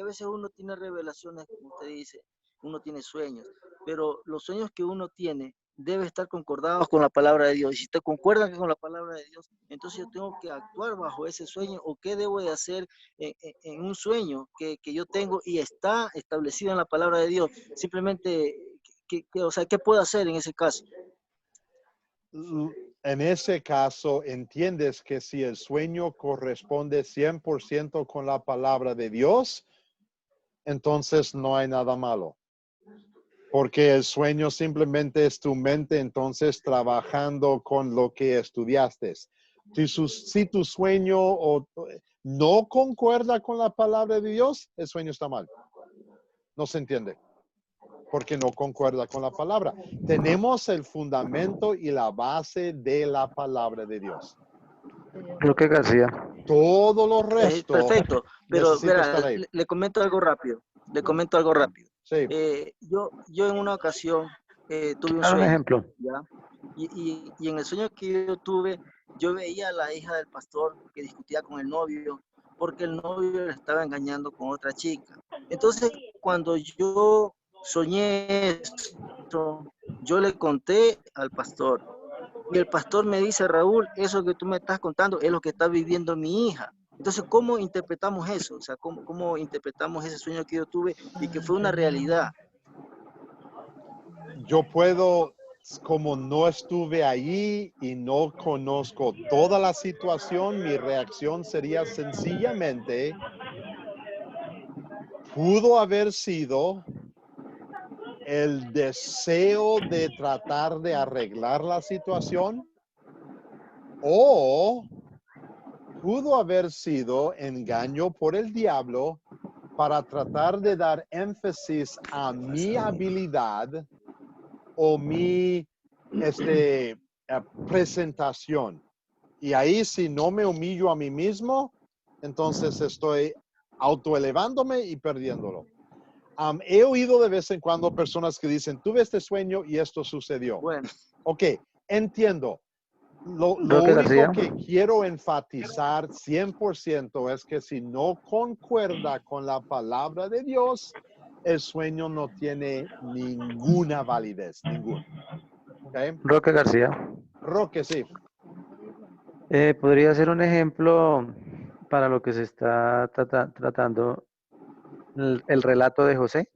a veces uno tiene revelaciones, como usted dice, uno tiene sueños, pero los sueños que uno tiene debe estar concordados con la palabra de Dios. Y si te concuerdan con la palabra de Dios, entonces yo tengo que actuar bajo ese sueño, o qué debo de hacer en un sueño que yo tengo y está establecido en la palabra de Dios. Simplemente, o sea, ¿qué puedo hacer en ese caso? En ese caso, entiendes que si el sueño corresponde 100% con la palabra de Dios, entonces no hay nada malo. Porque el sueño simplemente es tu mente, entonces trabajando con lo que estudiaste. Si tu sueño no concuerda con la palabra de Dios, el sueño está mal. No se entiende. Porque no concuerda con la palabra. Tenemos el fundamento y la base de la palabra de Dios. Roque García. Todo lo resto. Perfecto, pero necesita verá, le comento algo rápido. Sí. Yo en una ocasión tuve un Claro, un sueño, ejemplo. ¿ya? Y en el sueño que yo tuve, yo veía a la hija del pastor que discutía con el novio, porque el novio le estaba engañando con otra chica. Entonces, cuando yo soñé esto, yo le conté al pastor. Y el pastor me dice, Raúl, eso que tú me estás contando es lo que está viviendo mi hija. Entonces, ¿cómo interpretamos eso? O sea, ¿cómo interpretamos ese sueño que yo tuve y que fue una realidad? Yo puedo, como no estuve allí y no conozco toda la situación, mi reacción sería sencillamente, pudo haber sido el deseo de tratar de arreglar la situación, o pudo haber sido engaño por el diablo para tratar de dar énfasis a mi habilidad o mi presentación. Y ahí, si no me humillo a mí mismo, entonces estoy autoelevándome y perdiéndolo. He oído de vez en cuando personas que dicen, tuve este sueño y esto sucedió. Bueno. Ok, entiendo. Lo Roque García. único que quiero enfatizar 100% es que si no concuerda con la palabra de Dios, el sueño no tiene ninguna validez, ninguna. ¿Okay? Roque García. Roque, sí. Podría ser un ejemplo para lo que se está tratando el relato de José.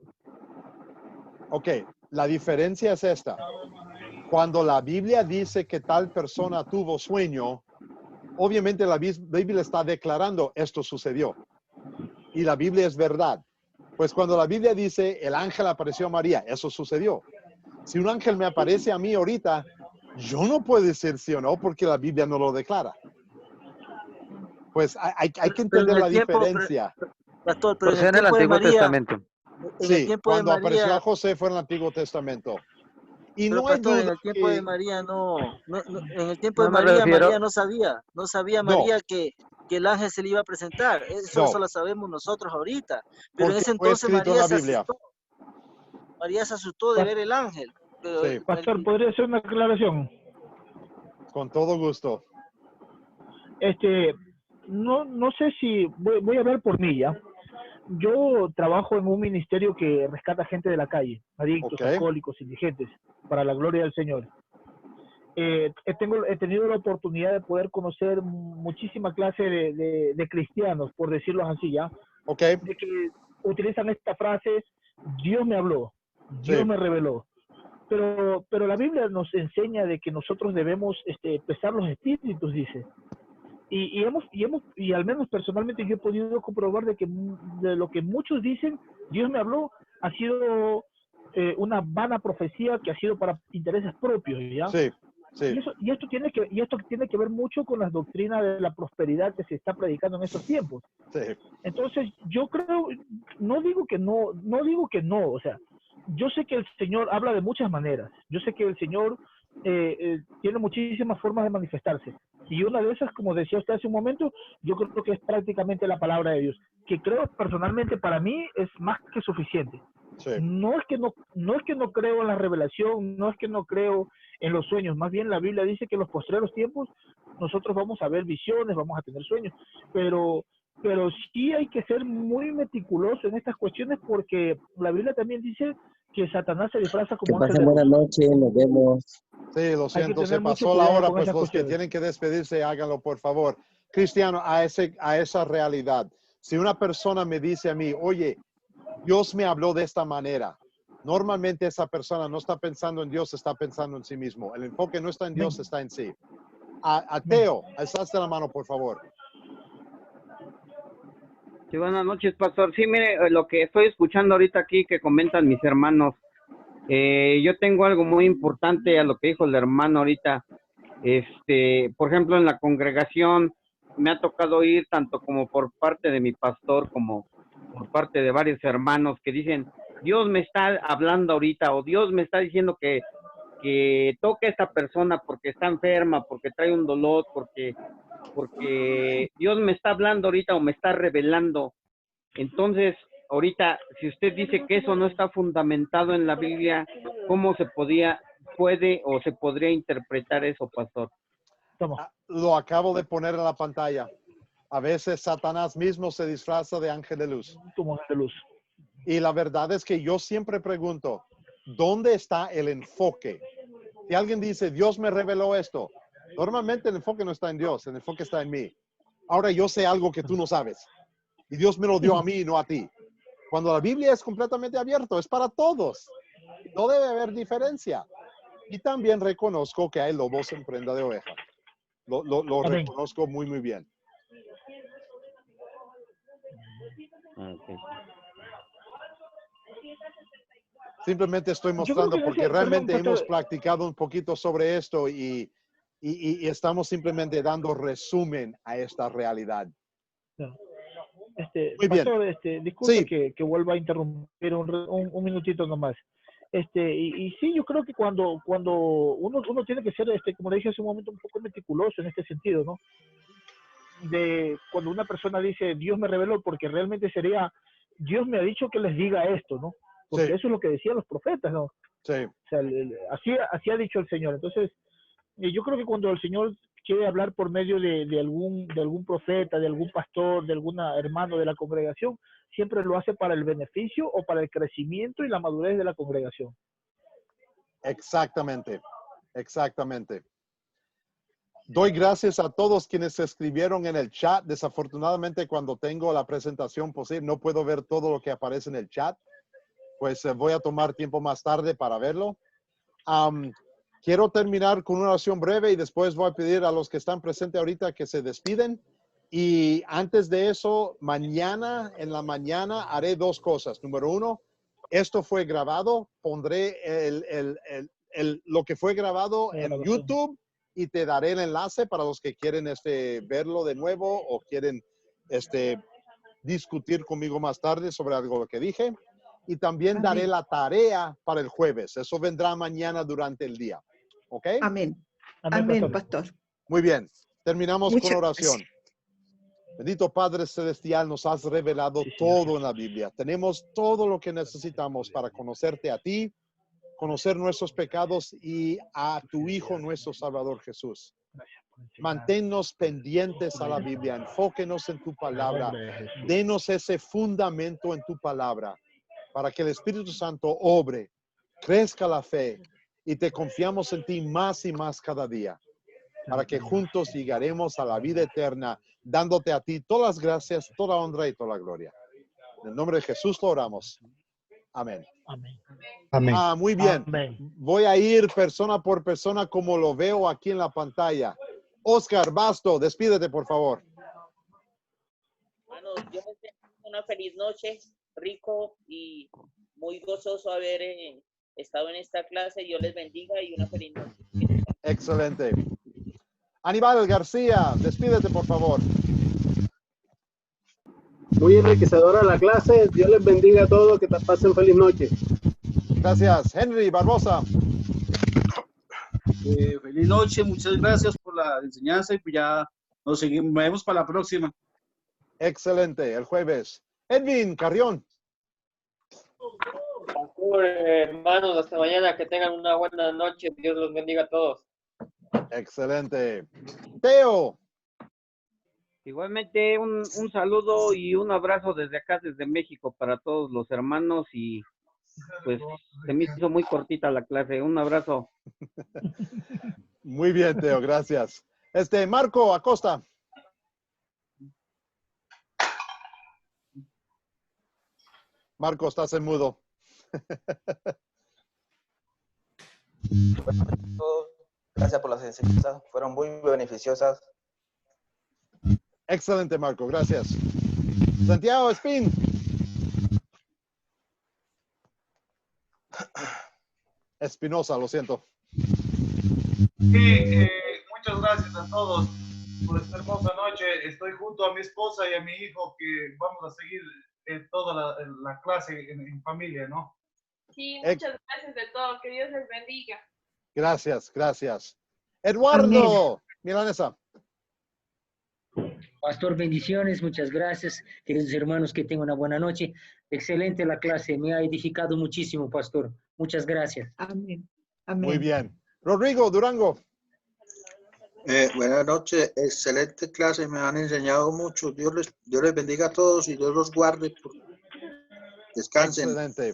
Ok, la diferencia es esta. Cuando la Biblia dice que tal persona tuvo sueño, obviamente la Biblia está declarando esto sucedió. Y la Biblia es verdad. Pues cuando la Biblia dice el ángel apareció a María, eso sucedió. Si un ángel me aparece a mí ahorita, yo no puedo decir sí o no porque la Biblia no lo declara. Pues hay que entender la diferencia. Pastor, pero José en el Antiguo Testamento. Sí, cuando apareció a José fue en el Antiguo Testamento. Y pero no pastor, hay en duda el tiempo de María en el tiempo de No me María, refiero- María no sabía María que el ángel se le iba a presentar. Eso No. lo sabemos nosotros ahorita. Pero en porque ese fue entonces escrito en María la se Biblia. asustó. María se asustó de ver el ángel. Pero Sí. Pastor, ¿podría hacer una aclaración? Con todo gusto. No sé si voy a hablar por mí, ¿ya? Yo trabajo en un ministerio que rescata gente de la calle, adictos, alcohólicos, indigentes, para la gloria del Señor. He tenido la oportunidad de poder conocer muchísima clase de cristianos, por decirlo así, ¿ya? De que utilizan esta frase, Dios me habló, Dios me reveló. Pero la Biblia nos enseña de que nosotros debemos pesar los espíritus, dice. Y al menos personalmente yo he podido comprobar de lo que muchos dicen, Dios me habló, ha sido una vana profecía que ha sido para intereses propios, ¿ya? Sí, sí. Y esto tiene que ver mucho con las doctrinas de la prosperidad que se está predicando en estos tiempos. Sí. Entonces, yo creo, no digo que no, o sea, yo sé que el Señor habla de muchas maneras. Yo sé que el Señor tiene muchísimas formas de manifestarse. Y una de esas, como decía usted hace un momento, yo creo que es prácticamente la palabra de Dios, que creo personalmente para mí es más que suficiente. Sí. No es que no creo en la revelación, no es que no creo en los sueños, más bien la Biblia dice que en los postreros tiempos nosotros vamos a ver visiones, vamos a tener sueños, pero pero sí hay que ser muy meticuloso en estas cuestiones porque la Biblia también dice que Satanás se disfraza Que como ángel pasen de buenas luz. noches, nos vemos. Sí, lo Hay que siento, se tener mucho pasó la cuidado hora, con pues esas los que cuestiones. tienen que despedirse, háganlo por favor. Cristiano, a esa realidad. Si una persona me dice a mí, oye, Dios me habló de esta manera, normalmente esa persona no está pensando en Dios, está pensando en sí mismo. El enfoque no está en Dios, está en sí. Teo, alzaste la mano, por favor. Sí, buenas noches, pastor. Sí, mire, lo que estoy escuchando ahorita aquí que comentan mis hermanos, yo tengo algo muy importante a lo que dijo el hermano ahorita. Por ejemplo, en la congregación me ha tocado ir tanto como por parte de mi pastor como por parte de varios hermanos que dicen, Dios me está hablando ahorita o Dios me está diciendo que toque a esta persona porque está enferma, porque trae un dolor, porque Dios me está hablando ahorita o me está revelando. Entonces, ahorita, si usted dice que eso no está fundamentado en la Biblia, ¿cómo puede o se podría interpretar eso, pastor? Lo acabo de poner en la pantalla. A veces Satanás mismo se disfraza de ángel de luz. Como ángel de luz. Y la verdad es que yo siempre pregunto, ¿dónde está el enfoque? Si alguien dice, Dios me reveló esto, normalmente el enfoque no está en Dios, el enfoque está en mí. Ahora yo sé algo que tú no sabes. Y Dios me lo dio a mí y no a ti. Cuando la Biblia es completamente abierta, es para todos. No debe haber diferencia. Y también reconozco que hay lobos en prenda de oveja. Lo reconozco muy, muy bien. Okay. Simplemente estoy mostrando porque realmente hemos practicado un poquito sobre esto y estamos simplemente dando resumen a esta realidad. Muy Pastor, bien. disculpe Sí. que vuelva a interrumpir un minutito nomás. Y sí, yo creo que cuando uno tiene que ser, como le dije hace un momento, un poco meticuloso en este sentido, ¿no? De cuando una persona dice, Dios me reveló, porque realmente sería, Dios me ha dicho que les diga esto, ¿no? Porque Sí. eso es lo que decían los profetas, ¿no? Sí. O sea, así ha dicho el Señor. Entonces, yo creo que cuando el Señor quiere hablar por medio de algún profeta, de algún pastor, de algún hermano de la congregación, siempre lo hace para el beneficio o para el crecimiento y la madurez de la congregación. Exactamente. Exactamente. Doy gracias a todos quienes se escribieron en el chat. Desafortunadamente, cuando tengo la presentación posible, no puedo ver todo lo que aparece en el chat. Pues voy a tomar tiempo más tarde para verlo. Quiero terminar con una oración breve y después voy a pedir a los que están presentes ahorita que se despiden. Y antes de eso, mañana, en la mañana, haré dos cosas. Número uno, esto fue grabado. Pondré lo que fue grabado en YouTube y te daré el enlace para los que quieren verlo de nuevo o quieren discutir conmigo más tarde sobre algo que dije. Y también daré la tarea para el jueves. Eso vendrá mañana durante el día. ¿Ok? Amén. Amén, pastor. Muy bien. Terminamos Muchas con oración. gracias. Bendito Padre Celestial, nos has revelado todo en la Biblia. Tenemos todo lo que necesitamos para conocerte a ti, conocer nuestros pecados y a tu Hijo, nuestro Salvador Jesús. Manténnos pendientes a la Biblia, enfóquenos en tu palabra, denos ese fundamento en tu palabra para que el Espíritu Santo obre, crezca la fe y te confiamos en ti más y más cada día, para que juntos llegaremos a la vida eterna, dándote a ti todas las gracias, toda la honra y toda la gloria. En el nombre de Jesús lo oramos. Amén. Amén. Muy bien. Amén. Voy a ir persona por persona como lo veo aquí en la pantalla. Oscar Basto, despídete, por favor. Hermanos, yo les deseo una feliz noche, rico y muy gozoso haber estado en esta clase. Dios les bendiga y una feliz noche. Excelente. Aníbal García, despídete, por favor. Muy enriquecedora la clase. Dios les bendiga a todos. Que te pasen feliz noche. Gracias. Henry Barbosa. Feliz noche, muchas gracias por la enseñanza y pues ya nos vemos para la próxima. Excelente, el jueves. Edwin Carrión. Hermanos, hasta mañana, que tengan una buena noche. Dios los bendiga a todos. Excelente. Teo. Igualmente un saludo y un abrazo desde acá, desde México, para todos los hermanos y pues se me hizo muy cortita la clase. Un abrazo. Muy bien, Teo, gracias. Marco Acosta. Marco, estás en mudo. Gracias por las enseñanzas, fueron muy beneficiosas. Excelente, Marco, gracias. Santiago Espín. Espinosa, lo siento. Sí, muchas gracias a todos por esta hermosa noche. Estoy junto a mi esposa y a mi hijo que vamos a seguir toda la clase en familia, ¿no? Sí, muchas gracias de todo. Que Dios les bendiga. Gracias, gracias. Eduardo Milanesa. Pastor, bendiciones, muchas gracias. Queridos hermanos, que tengan una buena noche. Excelente la clase, me ha edificado muchísimo, Pastor. Muchas gracias. Amén. Amén. Muy bien. Rodrigo Durango. Buenas noches, excelente clase, me han enseñado mucho. Dios les bendiga a todos y Dios los guarde. Descansen. Excelente.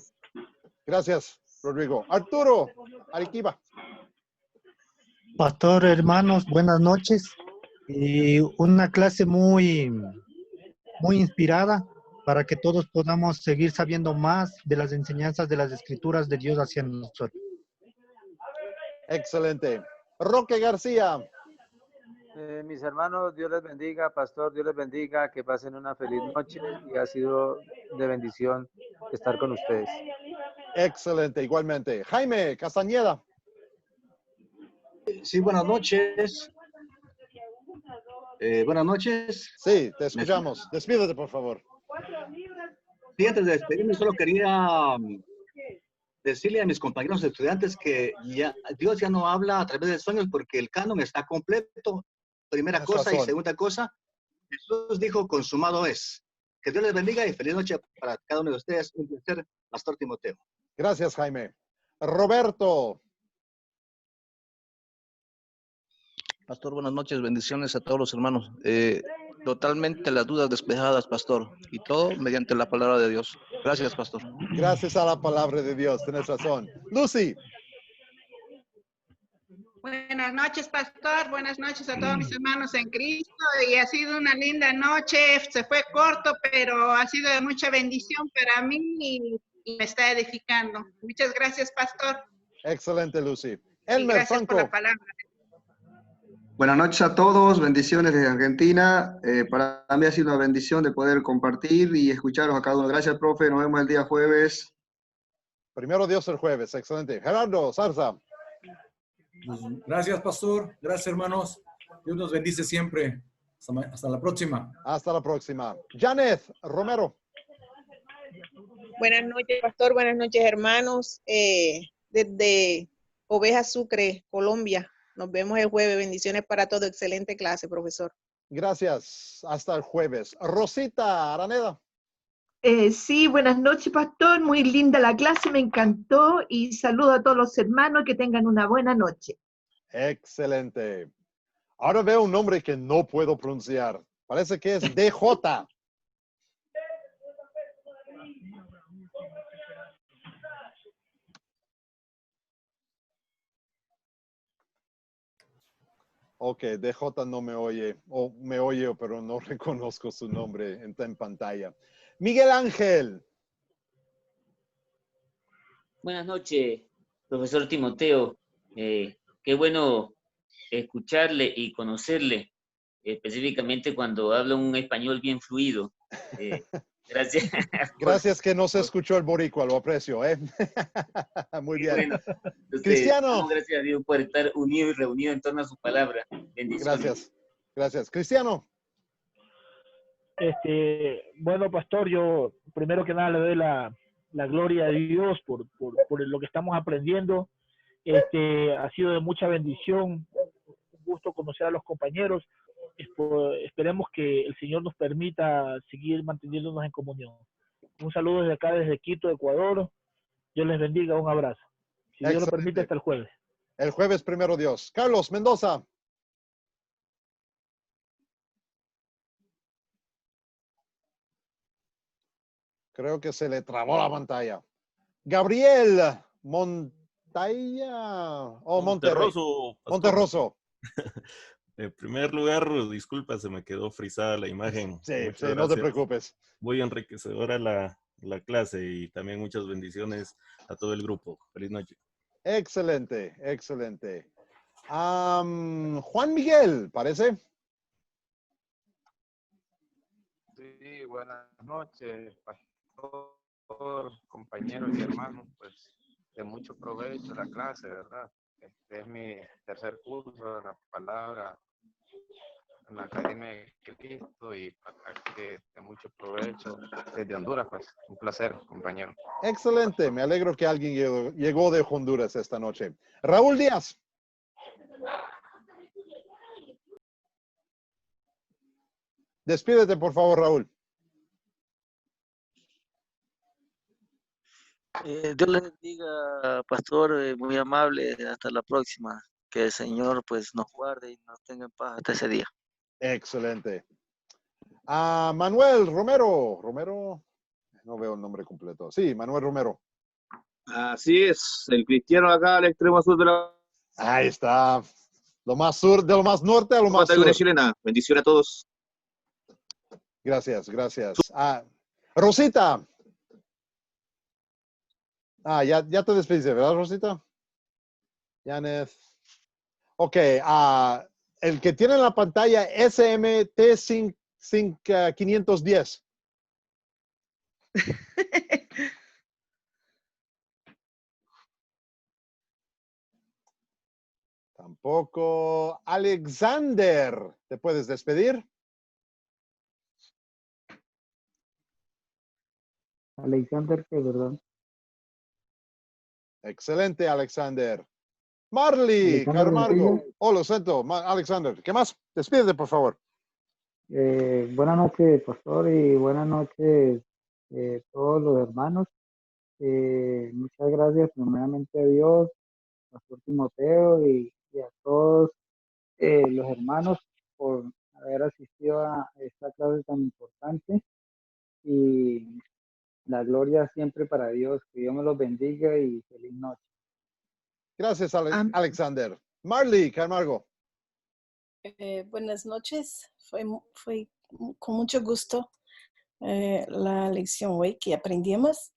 Gracias, Rodrigo. Arturo Arequipa. Pastor, hermanos, buenas noches. Una clase muy inspirada para que todos podamos seguir sabiendo más de las enseñanzas de las Escrituras de Dios hacia nosotros. Excelente. Roque García. Mis hermanos, Dios les bendiga, pastor, Dios les bendiga, que pasen una feliz noche y ha sido de bendición estar con ustedes. Excelente, igualmente. Jaime Castañeda. Sí, buenas noches. Buenas noches. Sí, te escuchamos. Despídete, por favor. Sí, antes de despedirme, solo quería decirle a mis compañeros estudiantes que Dios ya no habla a través de sueños porque el canon está completo. Primera cosa y segunda cosa, Jesús dijo, consumado es. Que Dios les bendiga y feliz noche para cada uno de ustedes. Un placer, Pastor Timoteo. Gracias, Jaime. Roberto. Pastor, buenas noches, bendiciones a todos los hermanos. Totalmente las dudas despejadas, Pastor, y todo mediante la palabra de Dios. Gracias, Pastor. Gracias a la palabra de Dios, tienes razón. Lucy. Buenas noches, Pastor. Buenas noches a todos mis hermanos en Cristo. Y ha sido una linda noche. Se fue corto, pero ha sido de mucha bendición para mí y me está edificando. Muchas gracias, Pastor. Excelente, Lucy. Elmer Gracias Franco. por la palabra. Buenas noches a todos, bendiciones desde Argentina. Para mí ha sido una bendición de poder compartir y escucharos a cada uno. Gracias, profe. Nos vemos el día jueves. Primero Dios el jueves. Excelente. Gerardo Zarza. Gracias, pastor. Gracias, hermanos. Dios nos bendice siempre. Hasta la próxima. Hasta la próxima. Janet Romero. Buenas noches, pastor. Buenas noches, hermanos. Desde Oveja Sucre, Colombia. Nos vemos el jueves. Bendiciones para todos. Excelente clase, profesor. Gracias. Hasta el jueves. Rosita Araneda. Sí, buenas noches, pastor. Muy linda la clase, me encantó. Y saludo a todos los hermanos, que tengan una buena noche. Excelente. Ahora veo un nombre que no puedo pronunciar. Parece que es DJ. Ok, DJ no me oye, o me oye, pero no reconozco su nombre en pantalla. Miguel Ángel. Buenas noches, profesor Timoteo. Qué bueno escucharle y conocerle, específicamente cuando habla un español bien fluido. Gracias. Gracias que no se escuchó el boricua, lo aprecio. Muy bien. Bueno, entonces, Cristiano. Gracias a Dios por estar unido y reunido en torno a su palabra. Bendiciones. Gracias. Gracias. Cristiano. Bueno, pastor, yo primero que nada le doy la gloria a Dios por lo que estamos aprendiendo. Ha sido de mucha bendición, un gusto conocer a los compañeros. Esperemos que el Señor nos permita seguir manteniéndonos en comunión. Un saludo desde acá, desde Quito, Ecuador. Dios les bendiga, un abrazo. Si Dios lo permite, hasta el jueves. El jueves, primero Dios. Carlos Mendoza. Creo que se le trabó la pantalla. Gabriel Montaya o Monterrey. Monterroso, pastor. Monterroso. En primer lugar, disculpa, se me quedó frisada la imagen. Sí, Muchas sí, no te gracias. preocupes. Muy enriquecedora la clase y también muchas bendiciones a todo el grupo. Feliz noche. Excelente, excelente. Juan Miguel, ¿parece? Sí, buenas noches, pastor, compañeros y hermanos, pues de mucho provecho la clase, ¿verdad? Este es mi tercer curso de la palabra en la Academia de Cristo y para que de mucho provecho desde Honduras, pues un placer, compañero. Excelente, me alegro que alguien llegó de Honduras esta noche. Raúl Díaz. Despídete, por favor, Raúl. Dios le bendiga, pastor, muy amable. Hasta la próxima. Que el Señor pues nos guarde y nos tenga en paz hasta ese día. Excelente. Manuel Romero. Romero, no veo el nombre completo. Sí, Manuel Romero. Así es, el cristiano acá al extremo sur de la Ahí está. Lo más sur, de lo más norte a lo más categoría sur. chilena. Bendiciones a todos. Gracias, gracias. Rosita. Ya te despediste, ¿verdad, Rosita? Janet. Ok, el que tiene en la pantalla SMT 510. Tampoco. Alexander, ¿te puedes despedir? Alexander, ¿qué verdad? Excelente, Alexander. Marley Alexander Carmargo. Montilla. Oh, lo siento, Alexander. ¿Qué más? Despídete, por favor. Buenas noches, pastor, y buenas noches todos los hermanos. Muchas gracias primeramente a Dios, pastor Timoteo y a todos los hermanos por haber asistido a esta clase tan importante. Y la gloria siempre para Dios. Que Dios me los bendiga y feliz noche. Gracias, Alexander. Marley Camargo. Buenas noches. Fue con mucho gusto la lección hoy que aprendimos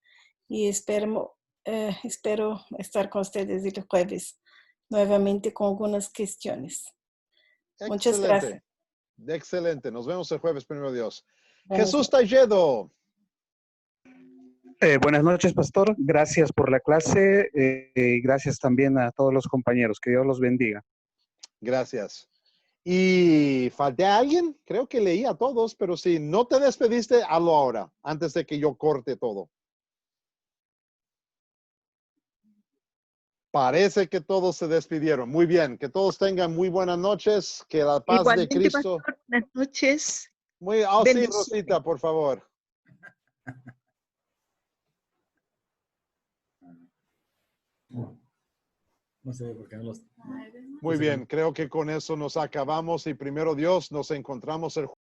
y espero estar con ustedes el jueves nuevamente con algunas cuestiones. Muchas gracias. Excelente. Nos vemos el jueves, primero Dios. Buenas Jesús Talledo. Buenas noches, pastor. Gracias por la clase y gracias también a todos los compañeros. Que Dios los bendiga. Gracias. ¿Y falté a alguien? Creo que leí a todos, pero si no te despediste, hazlo ahora, antes de que yo corte todo. Parece que todos se despidieron. Muy bien. Que todos tengan muy buenas noches. Que la paz Igualmente, de Cristo. pastor, buenas noches. Sí, Rosita, por favor. No sé por qué no los... Muy bien, creo que con eso nos acabamos y primero Dios nos encontramos el